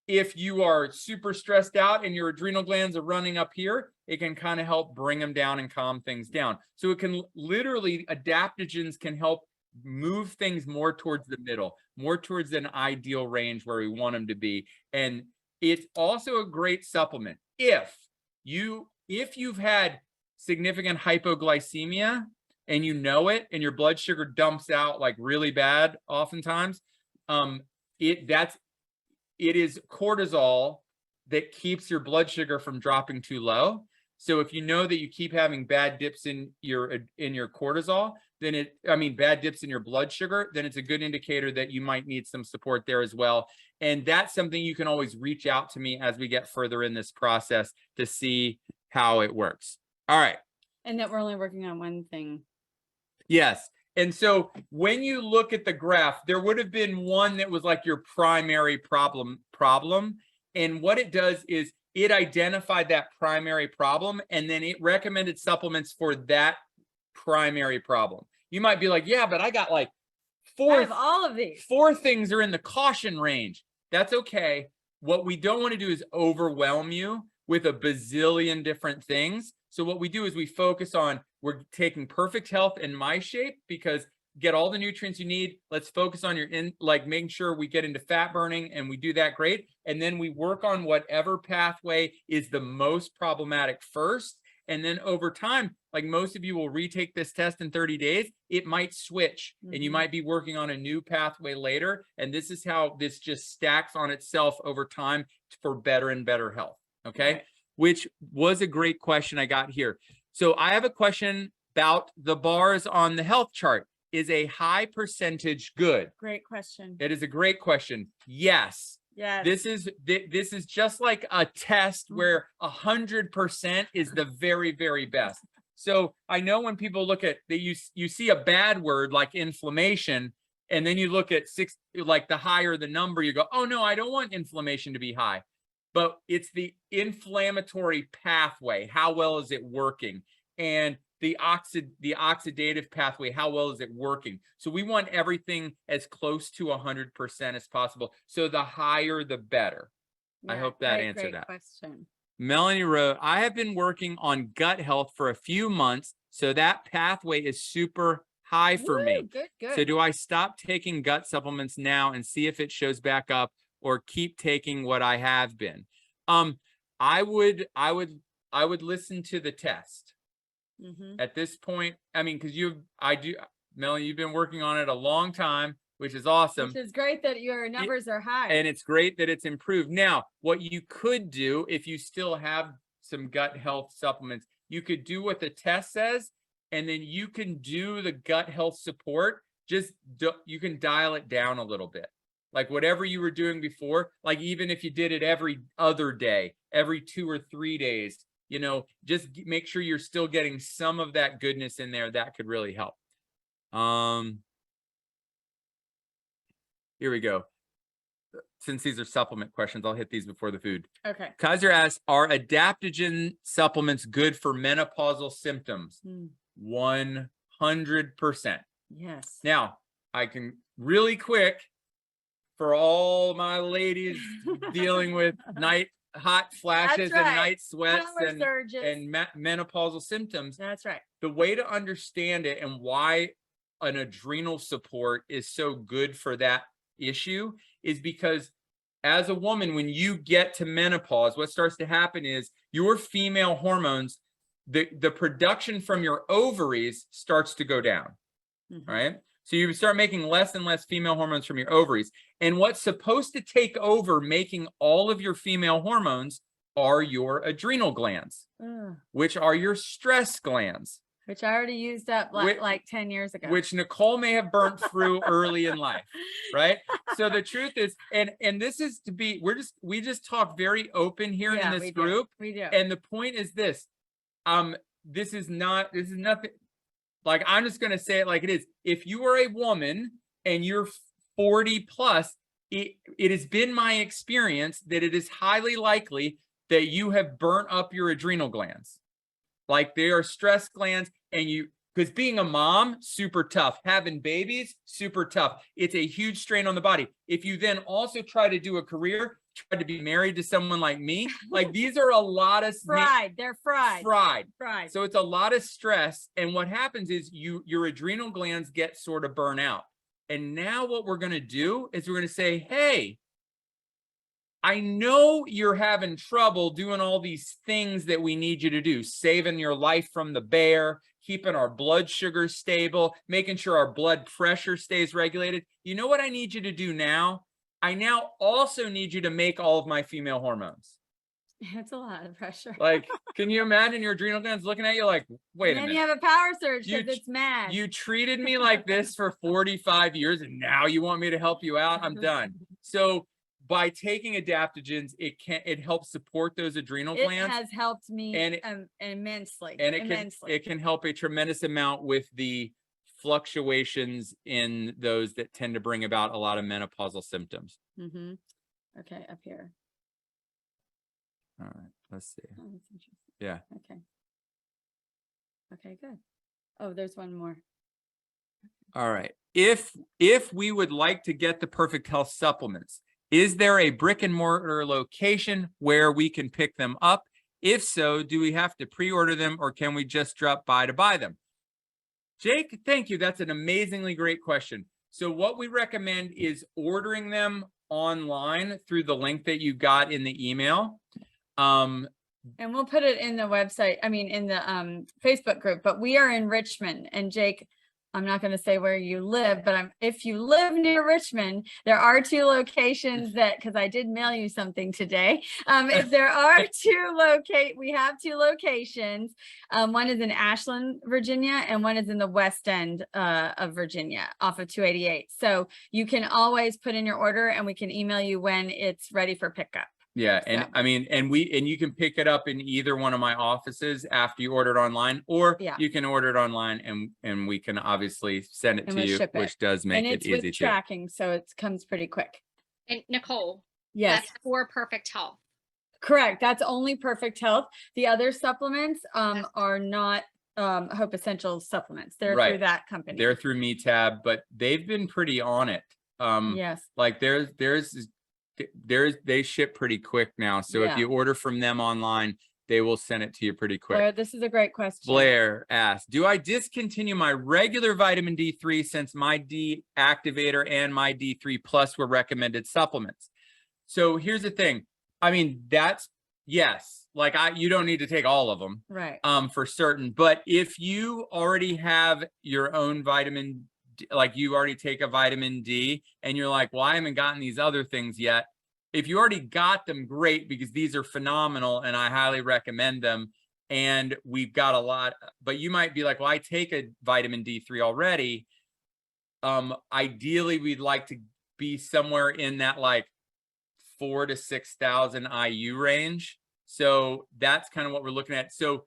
If you are super stressed out and your adrenal glands are running up here, it can kind of help bring them down and calm things down. So it can literally, adaptogens can help move things more towards the middle, more towards an ideal range where we want them to be. And it's also a great supplement. If you've had significant hypoglycemia and you know it, and your blood sugar dumps out like really bad, oftentimes, it is cortisol that keeps your blood sugar from dropping too low. So if you know that you keep having bad dips in your cortisol, then bad dips in your blood sugar, then it's a good indicator that you might need some support there as well. And that's something you can always reach out to me as we get further in this process to see how it works. All right.
And that we're only working on one thing.
Yes. And so when you look at the graph, there would have been one that was like your primary problem. And what it does is it identified that primary problem, and then it recommended supplements for that primary problem. You might be like, yeah, but I got like
I have all of these.
4 things are in the caution range. That's okay. What we don't want to do is overwhelm you with a bazillion different things. So what we do is we focus on, we're taking Perfect Health and My Shape, because get all the nutrients you need. Let's focus on making sure we get into fat burning, and we do that great. And then we work on whatever pathway is the most problematic first. And then over time, like most of you will retake this test in 30 days, it might switch and you might be working on a new pathway later. And this is how this just stacks on itself over time for better and better health. Okay. Right. Which was a great question I got here. So I have a question about the bars on the health chart. Is a high percentage good?
Great question.
It is a great question. Yes.
Yes.
This is just like a test where 100% is the very, very best. So I know when people look at you see a bad word like inflammation, and then you look at 6, like the higher the number, you go, oh no, I don't want inflammation to be high. But it's the inflammatory pathway. How well is it working? And the oxidative pathway, how well is it working? So we want everything as close to 100% as possible. So the higher, the better. I hope that answered that.
Question.
Melanie wrote, I have been working on gut health for a few months, so that pathway is super high for me.
Good, good.
So do I stop taking gut supplements now and see if it shows back up, or keep taking what I have been? I would listen to the test. At this point, I mean, because Melanie, you've been working on it a long time, which is awesome.
Which is great that your numbers are high.
And it's great that it's improved. Now, what you could do if you still have some gut health supplements, you could do what the test says, and then you can do the gut health support. You can dial it down a little bit. Like whatever you were doing before, like even if you did it every other day, every 2 or 3 days, just make sure you're still getting some of that goodness in there. That could really help. Here we go. Since these are supplement questions, I'll hit these before the food.
Okay.
Kaiser asks, are adaptogen supplements good for menopausal symptoms? 100%.
Yes.
Now, I can really quick, for all my ladies dealing with hot flashes and night sweats and menopausal symptoms.
That's right.
The way to understand it and why an adrenal support is so good for that issue is because as a woman, when you get to menopause, what starts to happen is your female hormones, the production from your ovaries starts to go down, right? So you start making less and less female hormones from your ovaries. And what's supposed to take over making all of your female hormones are your adrenal glands, which are your stress glands.
Which I already used up like 10 years ago.
Which Nicole may have burnt through early in life, right? So the truth is, and this is to be, we just talk very open here in this group.
We do.
And the point is this, this is nothing, like, I'm just going to say it like it is. If you are a woman and you're 40 plus, it has been my experience that it is highly likely that you have burnt up your adrenal glands. Like they are stress glands, and because being a mom, super tough. Having babies, super tough. It's a huge strain on the body. If you then also try to do a career, try to be married to someone like me, like these are a lot of
They're fried.
So it's a lot of stress. And what happens is your adrenal glands get sort of burnt out. And now what we're going to do is we're going to say, hey, I know you're having trouble doing all these things that we need you to do, saving your life from the bear, keeping our blood sugar stable, making sure our blood pressure stays regulated. You know what I need you to do now? I now also need you to make all of my female hormones.
It's a lot of pressure.
Like, can you imagine your adrenal glands looking at you like, wait a minute.
And then you have a power surge because it's mad.
You treated me like this for 45 years and now you want me to help you out? I'm done. So by taking adaptogens, it helps support those adrenal glands.
It has helped me immensely.
And it can help a tremendous amount with the fluctuations in those that tend to bring about a lot of menopausal symptoms.
Okay, up here.
All right, let's see.
Oh, that's interesting.
Yeah.
Okay, good. Oh, there's one more.
All right. If we would like to get the Perfect Health supplements, is there a brick and mortar location where we can pick them up? If so, do we have to pre-order them or can we just drop by to buy them? Jake, thank you. That's an amazingly great question. So what we recommend is ordering them online through the link that you got in the email.
And we'll put it in the website, in the Facebook group, but we are in Richmond. And Jake, I'm not going to say where you live, but if you live near Richmond, there are 2 locations because I did mail you something today. If there are we have 2 locations. One is in Ashland, Virginia, and one is in the West End of Virginia off of 288. So you can always put in your order and we can email you when it's ready for pickup.
Yeah. And you can pick it up in either one of my offices after you order it online, or you can order it online and we can obviously send it to you, which does make it easy
and it's with tracking. So it comes pretty quick.
And Nicole,
yes,
that's for Perfect Health.
Correct. That's only Perfect Health. The other supplements are not Hope Essentials supplements. They're through
Right.
that company.
They're through MeTab, but they've been pretty on it.
Yes.
Like they ship pretty quick now. So if
Yeah.
you order from them online, they will send it to you pretty quick.
Blair, this is a great question.
Blair asked, do I discontinue my regular vitamin D3 since my D activator and my D3 plus were recommended supplements? So here's the thing. I mean, that's yes. Like you don't need to take all of them.
Right.
For certain. But if you already have your own vitamin, like you already take a vitamin D and you're like, well, I haven't gotten these other things yet. If you already got them, great, because these are phenomenal and I highly recommend them. And we've got a lot, but you might be like, well, I take a vitamin D3 already. Ideally, we'd like to be somewhere in that like 4,000 to 6,000 IU range. So that's kind of what we're looking at. So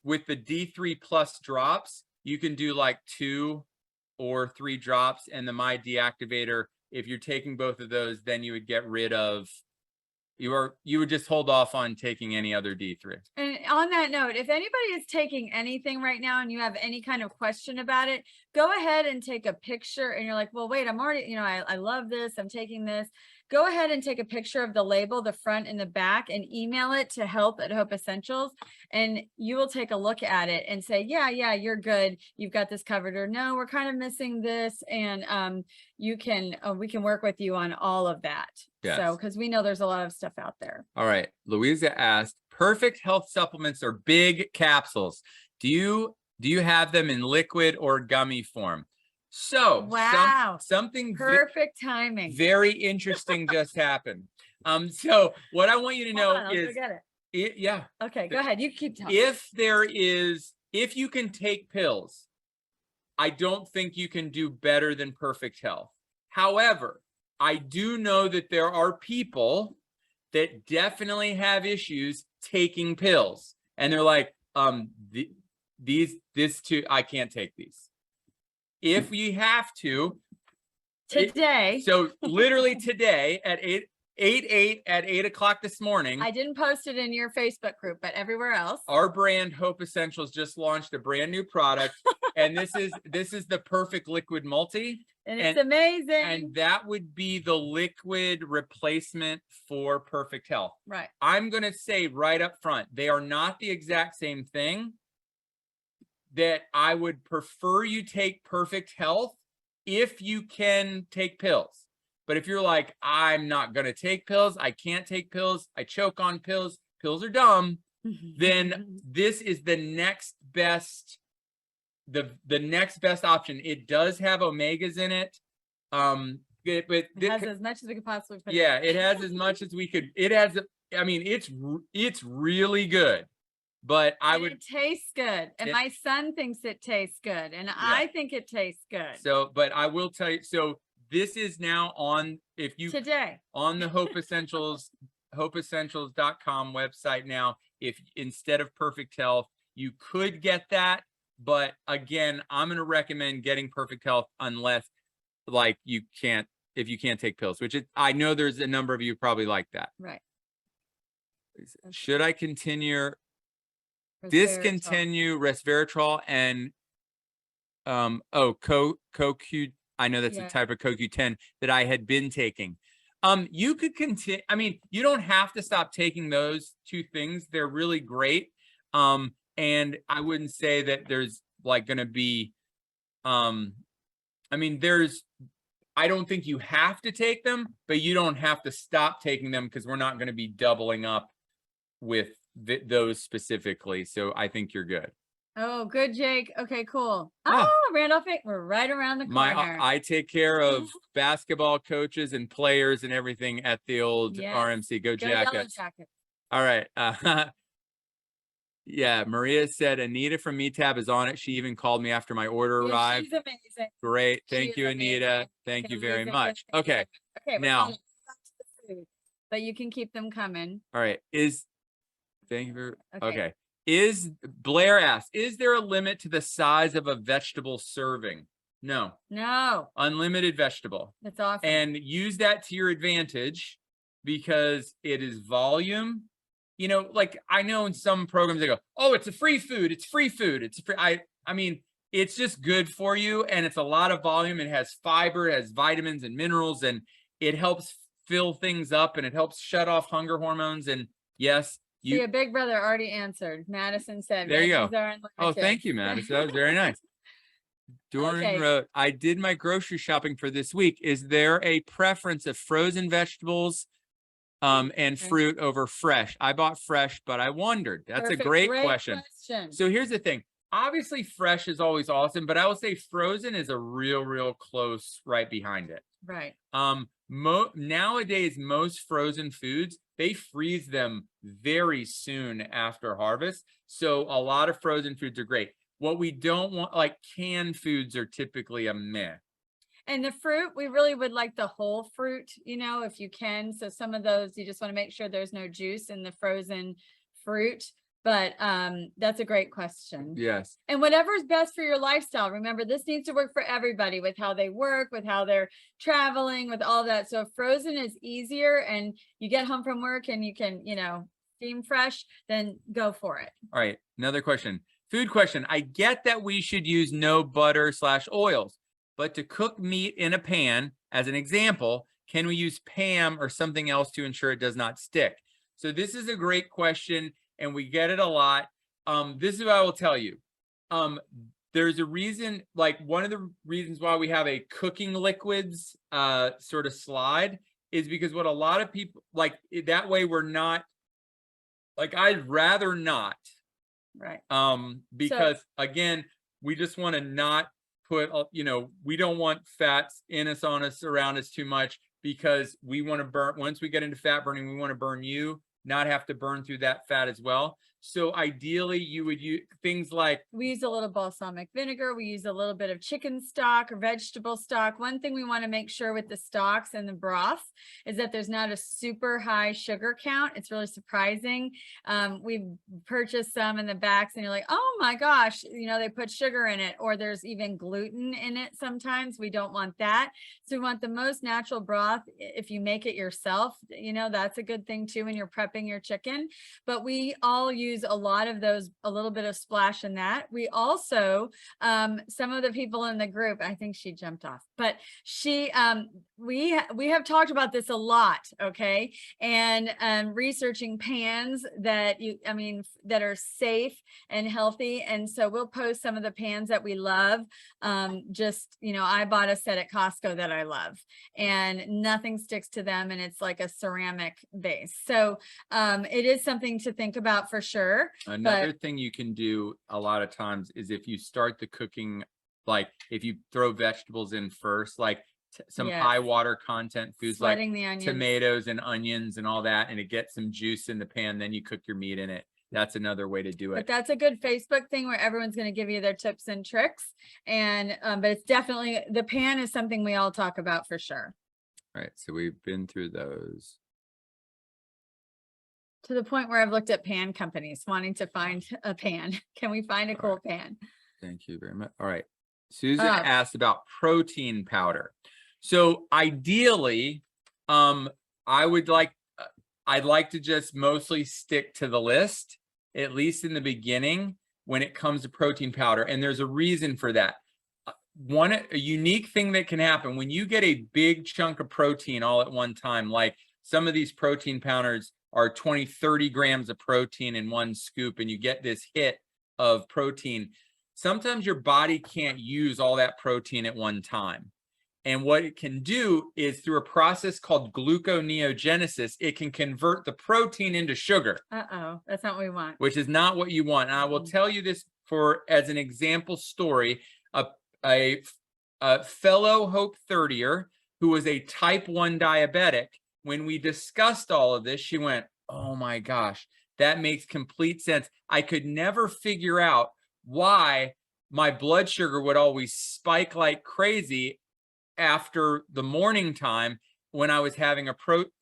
with the D3 plus drops, you can do like 2 or 3 drops, and the My Deactivator, if you're taking both of those, then you would get rid of, you would just hold off on taking any other D3.
And on that note, if anybody is taking anything right now and you have any kind of question about it, go ahead and take a picture and you're like, well, wait, I'm already, I love this. I'm taking this. Go ahead and take a picture of the label, the front and the back, and email it to help@Hope Essentials. And you will take a look at it and say, yeah, you're good. You've got this covered, or no, we're kind of missing this. And we can work with you on all of that.
Yes.
So, because we know there's a lot of stuff out there.
All right. Louisa asked, Perfect Health supplements are big capsules. Do you have them in liquid or gummy form? So
wow,
something
perfect timing.
Very interesting just happened. So what I want you to know
I'll
is,
go get
yeah.
Okay, go ahead. You keep telling.
If you can take pills, I don't think you can do better than Perfect Health. However, I do know that there are people that definitely have issues taking pills, and they're like, this too, I can't take these. If we have to
today,
so literally today at 8 o'clock this morning,
I didn't post it in your Facebook group, but everywhere else,
our brand Hope Essentials just launched a brand new product, and this is the Perfect Liquid Multi,
and it's amazing.
And that would be the liquid replacement for Perfect Health.
Right.
I'm gonna say right up front, they are not the exact same thing. That I would prefer you take Perfect Health if you can take pills. But if you're like, I'm not going to take pills, I can't take pills, I choke on pills, pills are dumb, then this is the next best, the next best option. It does have omegas in it.
It has as much as we could possibly put.
Yeah, it has as much as we could. It has, I mean, it's really good. But
it tastes good, and my son thinks it tastes good, and I think it tastes good.
So, but I will tell you, so this is now on,
today
on the Hope Essentials, hopeessentials.com website now. If instead of Perfect Health, you could get that, but again, I'm going to recommend getting Perfect Health unless, like, if you can't take pills, which I know there's a number of you probably like that.
Right.
Should I discontinue resveratrol and CoQ, I know that's a type of CoQ10 that I had been taking. You could continue, I mean, you don't have to stop taking those two things. They're really great. And I wouldn't say that there's like going to be, I mean, I don't think you have to take them, but you don't have to stop taking them, because we're not going to be doubling up with those specifically. So I think you're good.
Oh, good, Jake. Okay, cool. Oh, Randolph, we're right around the corner.
I take care of basketball coaches and players and everything at the old RMC. Go Jackets. All right. Yeah, Maria said Anita from MeTab is on it. She even called me after my order arrived.
She's amazing.
Great. Thank you, Anita. Thank you very much. Okay. Now,
but you can keep them coming.
All right. Thank you for, okay. Blair asked, is there a limit to the size of a vegetable serving? No. Unlimited vegetable.
That's awesome.
And use that to your advantage, because it is volume, you know, like I know in some programs they go, oh, it's a free food. It's free food. It's free. I mean, it's just good for you. And it's a lot of volume. It has fiber, it has vitamins and minerals, and it helps fill things up and it helps shut off hunger hormones. And yes,
See, a big brother already answered. Madison said,
there you go.
veggies are
Oh,
unlimited.
thank you, Madison. That was very nice. Doran
Okay.
wrote, I did my grocery shopping for this week. Is there a preference of frozen vegetables and
Okay.
fruit over fresh? I bought fresh, but I wondered. That's
Perfect.
a great question.
question.
So here's the thing. Obviously, fresh is always awesome, but I will say frozen is a real close right behind it.
Right.
Nowadays, most frozen foods, they freeze them very soon after harvest. So a lot of frozen foods are great. What we don't want, like canned foods, are typically a meh.
And the fruit, we really would like the whole fruit, you know, if you can. So some of those, you just want to make sure there's no juice in the frozen fruit. But that's a great question.
Yes.
And whatever's best for your lifestyle. Remember, this needs to work for everybody with how they work, with how they're traveling, with all that. So if frozen is easier and you get home from work and you can, you know, steam fresh, then go for it.
All right. Another question. Food question. I get that we should use no butter/oils, but to cook meat in a pan, as an example, can we use Pam or something else to ensure it does not stick? So this is a great question, and we get it a lot. This is what I will tell you. There's a reason, like one of the reasons why we have a cooking liquids sort of slide is because what a lot of people, like that way we're not, like I'd rather not.
Right.
Because again, we just want to not put, you know, we don't want fats in us, on us, around us too much, because we want to burn, once we get into fat burning, we want to burn you, not have to burn through that fat as well. So ideally you would use things like,
we use a little balsamic vinegar. We use a little bit of chicken stock or vegetable stock. One thing we want to make sure with the stocks and the broth is that there's not a super high sugar count. It's really surprising. We've purchased some in the backs and you're like, oh my gosh, you know, they put sugar in it, or there's even gluten in it. Sometimes we don't want that. So we want the most natural broth. If you make it yourself, you know, that's a good thing too when you're prepping your chicken. But we all use a lot of those, a little bit of splash in that. We also, some of the people in the group, I think she jumped off, but she, we have talked about this a lot. Okay. And researching pans that that are safe and healthy. And so we'll post some of the pans that we love. Just, you know, I bought a set at Costco that I love, and nothing sticks to them. And it's like a ceramic base. So it is something to think about for sure.
Another thing you can do a lot of times is if you start the cooking, like if you throw vegetables in first, like some high water content foods like tomatoes and onions and all that, and it gets some juice in the pan, then you cook your meat in it. That's another way to do it.
But that's a good Facebook thing where everyone's going to give you their tips and tricks. And but it's definitely, the pan is something we all talk about for sure.
All right. So we've been through those.
To the point where I've looked at pan companies wanting to find a pan. Can we find a cool pan?
Thank you very much. All right. Susan asked about protein powder. So ideally, I'd like to just mostly stick to the list, at least in the beginning, when it comes to protein powder. And there's a reason for that. A unique thing that can happen when you get a big chunk of protein all at one time, like some of these protein powders are 20, 30 grams of protein in one scoop, and you get this hit of protein. Sometimes your body can't use all that protein at one time. And what it can do is, through a process called gluconeogenesis, it can convert the protein into sugar.
Uh-oh, that's not what we want.
Which is not what you want. And I will tell you this as an example story. A fellow Hope 30er who was a type 1 diabetic, when we discussed all of this, she went, oh my gosh, that makes complete sense. I could never figure out why my blood sugar would always spike like crazy after the morning time when I was having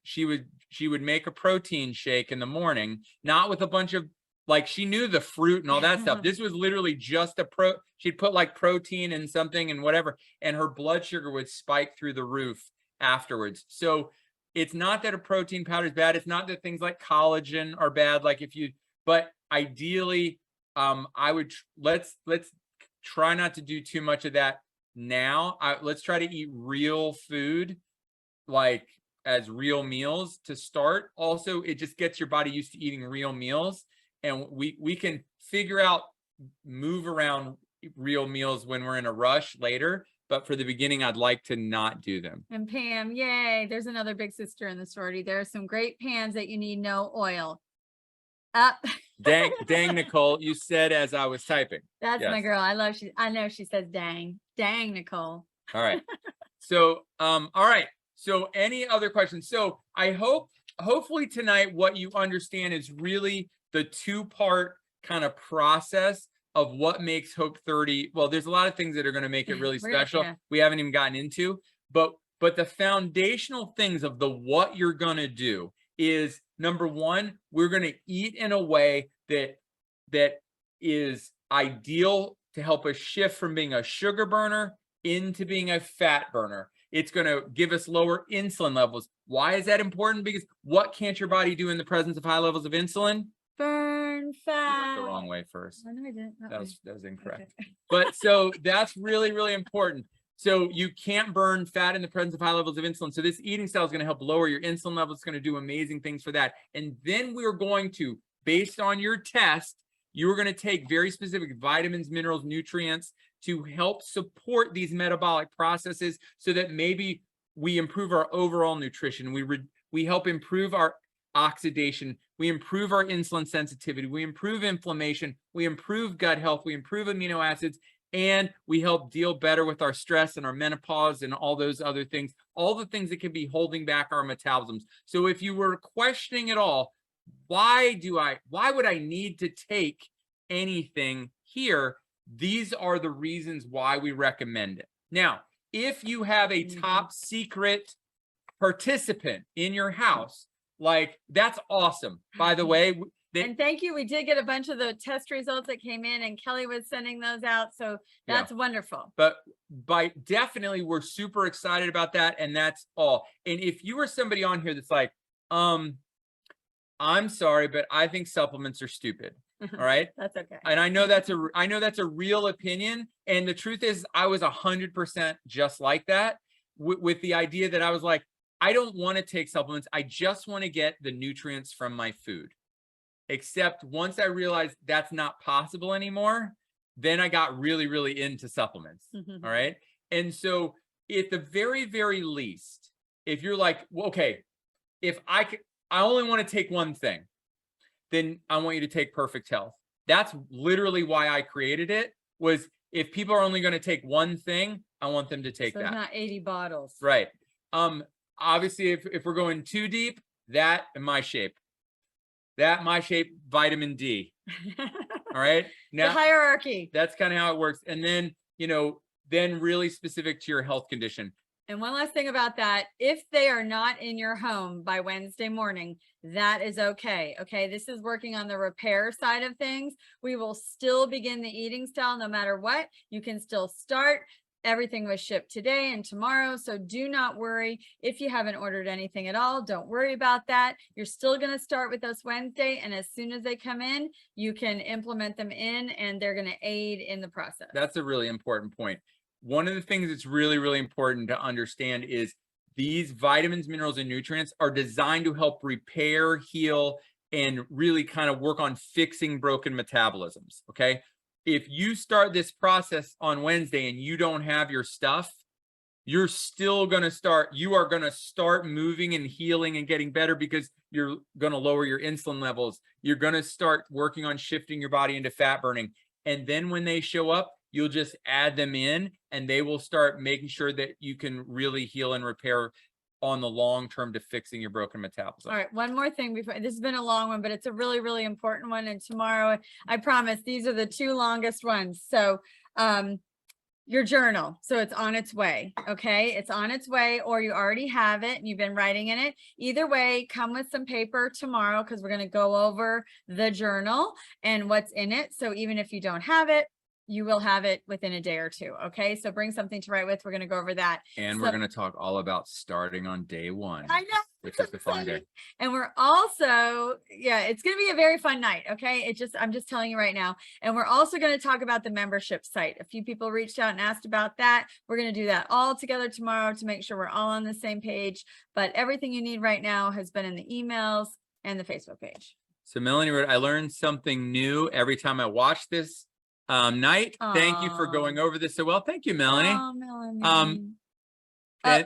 she would make a protein shake in the morning, not with a bunch of, like, she knew the fruit and all that stuff. This was literally just she'd put like protein in something and whatever, and her blood sugar would spike through the roof afterwards. So it's not that a protein powder is bad. It's not that things like collagen are bad. Like but ideally, I would, let's try not to do too much of that now. Let's try to eat real food, like as real meals to start. Also, it just gets your body used to eating real meals, and we can figure out, move around real meals when we're in a rush later. But for the beginning, I'd like to not do them.
And Pam, yay, there's another big sister in the sorority. There are some great pans that you need no oil. Up.
Dang, Nicole, you said as I was typing.
That's my
Yes.
girl. I know she says dang. Dang, Nicole.
All right. So, all right. So any other questions? So I hopefully tonight, what you understand is really the two-part kind of process of what makes Hope 30. Well, there's a lot of things that are going to make it really special. We haven't even gotten into, but the foundational things of what you're going to do is, number one, we're going to eat in a way that is ideal to help us shift from being a sugar burner into being a fat burner. It's going to give us lower insulin levels. Why is that important? Because what can't your body do in the presence of high levels of insulin?
Burn
You
fat.
went the wrong way first.
Oh, no, I didn't.
That was incorrect.
Okay.
But so that's really, really important. So you can't burn fat in the presence of high levels of insulin. So this eating style is going to help lower your insulin levels. It's going to do amazing things for that. And then we're going to, based on your test, you're going to take very specific vitamins, minerals, nutrients to help support these metabolic processes, so that maybe we improve our overall nutrition. We help improve our oxidation. We improve our insulin sensitivity. We improve inflammation. We improve gut health. We improve amino acids. And we help deal better with our stress and our menopause and all those other things, all the things that can be holding back our metabolisms. So if you were questioning at all, why would I need to take anything here? These are the reasons why we recommend it. Now, if you have a top secret participant in your house, like, that's awesome. By the way,
and thank you. We did get a bunch of the test results that came in, and Kelly was sending those out. So that's wonderful.
But definitely, we're super excited about that. And that's all. And if you are somebody on here that's like, I'm sorry, but I think supplements are stupid. All right.
That's okay.
And I know that's a real opinion. And the truth is, I was 100% just like that, with the idea that I was like, I don't want to take supplements. I just want to get the nutrients from my food. Except once I realized that's not possible anymore, then I got really, really into supplements. All right. And so at the very, very least, if you're like, well, okay, if I only want to take one thing, then I want you to take Perfect Health. That's literally why I created it, was if people are only going to take one thing, I want them to take that.
Not 80 bottles.
Right. Obviously, if we're going too deep, that and My Shape. Vitamin D. All right. Now,
the hierarchy.
That's kind of how it works. And then, then really specific to your health condition.
And one last thing about that, if they are not in your home by Wednesday morning, that is okay. Okay. This is working on the repair side of things. We will still begin the eating style no matter what. You can still start. Everything was shipped today and tomorrow. So do not worry. If you haven't ordered anything at all, don't worry about that. You're still going to start with us Wednesday. And as soon as they come in, you can implement them in, and they're going to aid in the process.
That's a really important point. One of the things that's really, really important to understand is these vitamins, minerals, and nutrients are designed to help repair, heal, and really kind of work on fixing broken metabolisms. Okay. If you start this process on Wednesday and you don't have your stuff, you are going to start moving and healing and getting better, because you're going to lower your insulin levels. You're going to start working on shifting your body into fat burning. And then when they show up, you'll just add them in, and they will start making sure that you can really heal and repair on the long term to fixing your broken metabolism.
All right, one more thing before, this has been a long one, but it's a really, really important one. And tomorrow, I promise, these are the two longest ones. So your journal. So it's on its way. Okay. It's on its way, or you already have it and you've been writing in it. Either way, come with some paper tomorrow, because we're going to go over the journal and what's in it. So even if you don't have it, you will have it within a day or two. Okay. So bring something to write with. We're going to go over that.
And
So-
we're going to talk all about starting on day 1.
I know.
Which
it's
is the fun day.
exciting. And we're also, yeah, it's going to be a very fun night. Okay. I'm just telling you right now. And we're also going to talk about the membership site. A few people reached out and asked about that. We're going to do that all together tomorrow to make sure we're all on the same page. But everything you need right now has been in the emails and the Facebook page.
So Melanie wrote, I learned something new every time I watch this night. Thank you for
Aw.
going over this so well. Thank you, Melanie.
Oh, Melanie.
And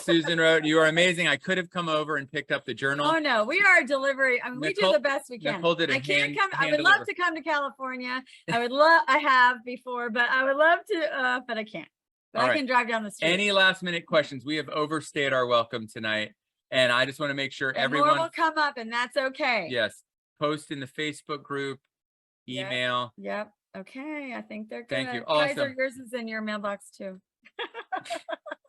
Susan wrote, you are amazing. I could have come over and picked up the journal.
Oh no, we are a delivery. I mean, we do
Nicole-
the best we can.
Nicole did a
I can't
hand-
come. I
hand
would love
deliver.
to come to California. I have before, but I would love to, but I can't. But
All
I
right.
can drive down the street.
Any last minute questions? We have overstayed our welcome tonight. And I just want to make sure
And
everyone,
more will come up, and that's okay.
yes, post in the Facebook group,
Yep.
email.
Yep. Okay. I think they're good.
Thank you.
Kaiser,
Awesome.
yours is in your mailbox too.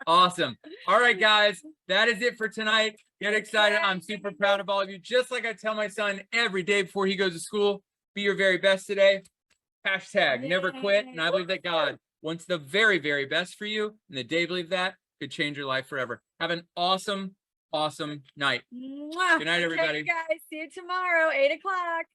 Awesome. All right, guys, that is it for tonight. Get excited. I'm super proud of all of you. Just like I tell my son every day before he goes to school, be your very best today. Hashtag never quit. And I believe that God wants the very, very best for you. And the day you believe that could change your life forever. Have an awesome, awesome night.
Mwah.
Good night,
Okay,
everybody.
guys. See you tomorrow, 8 o'clock.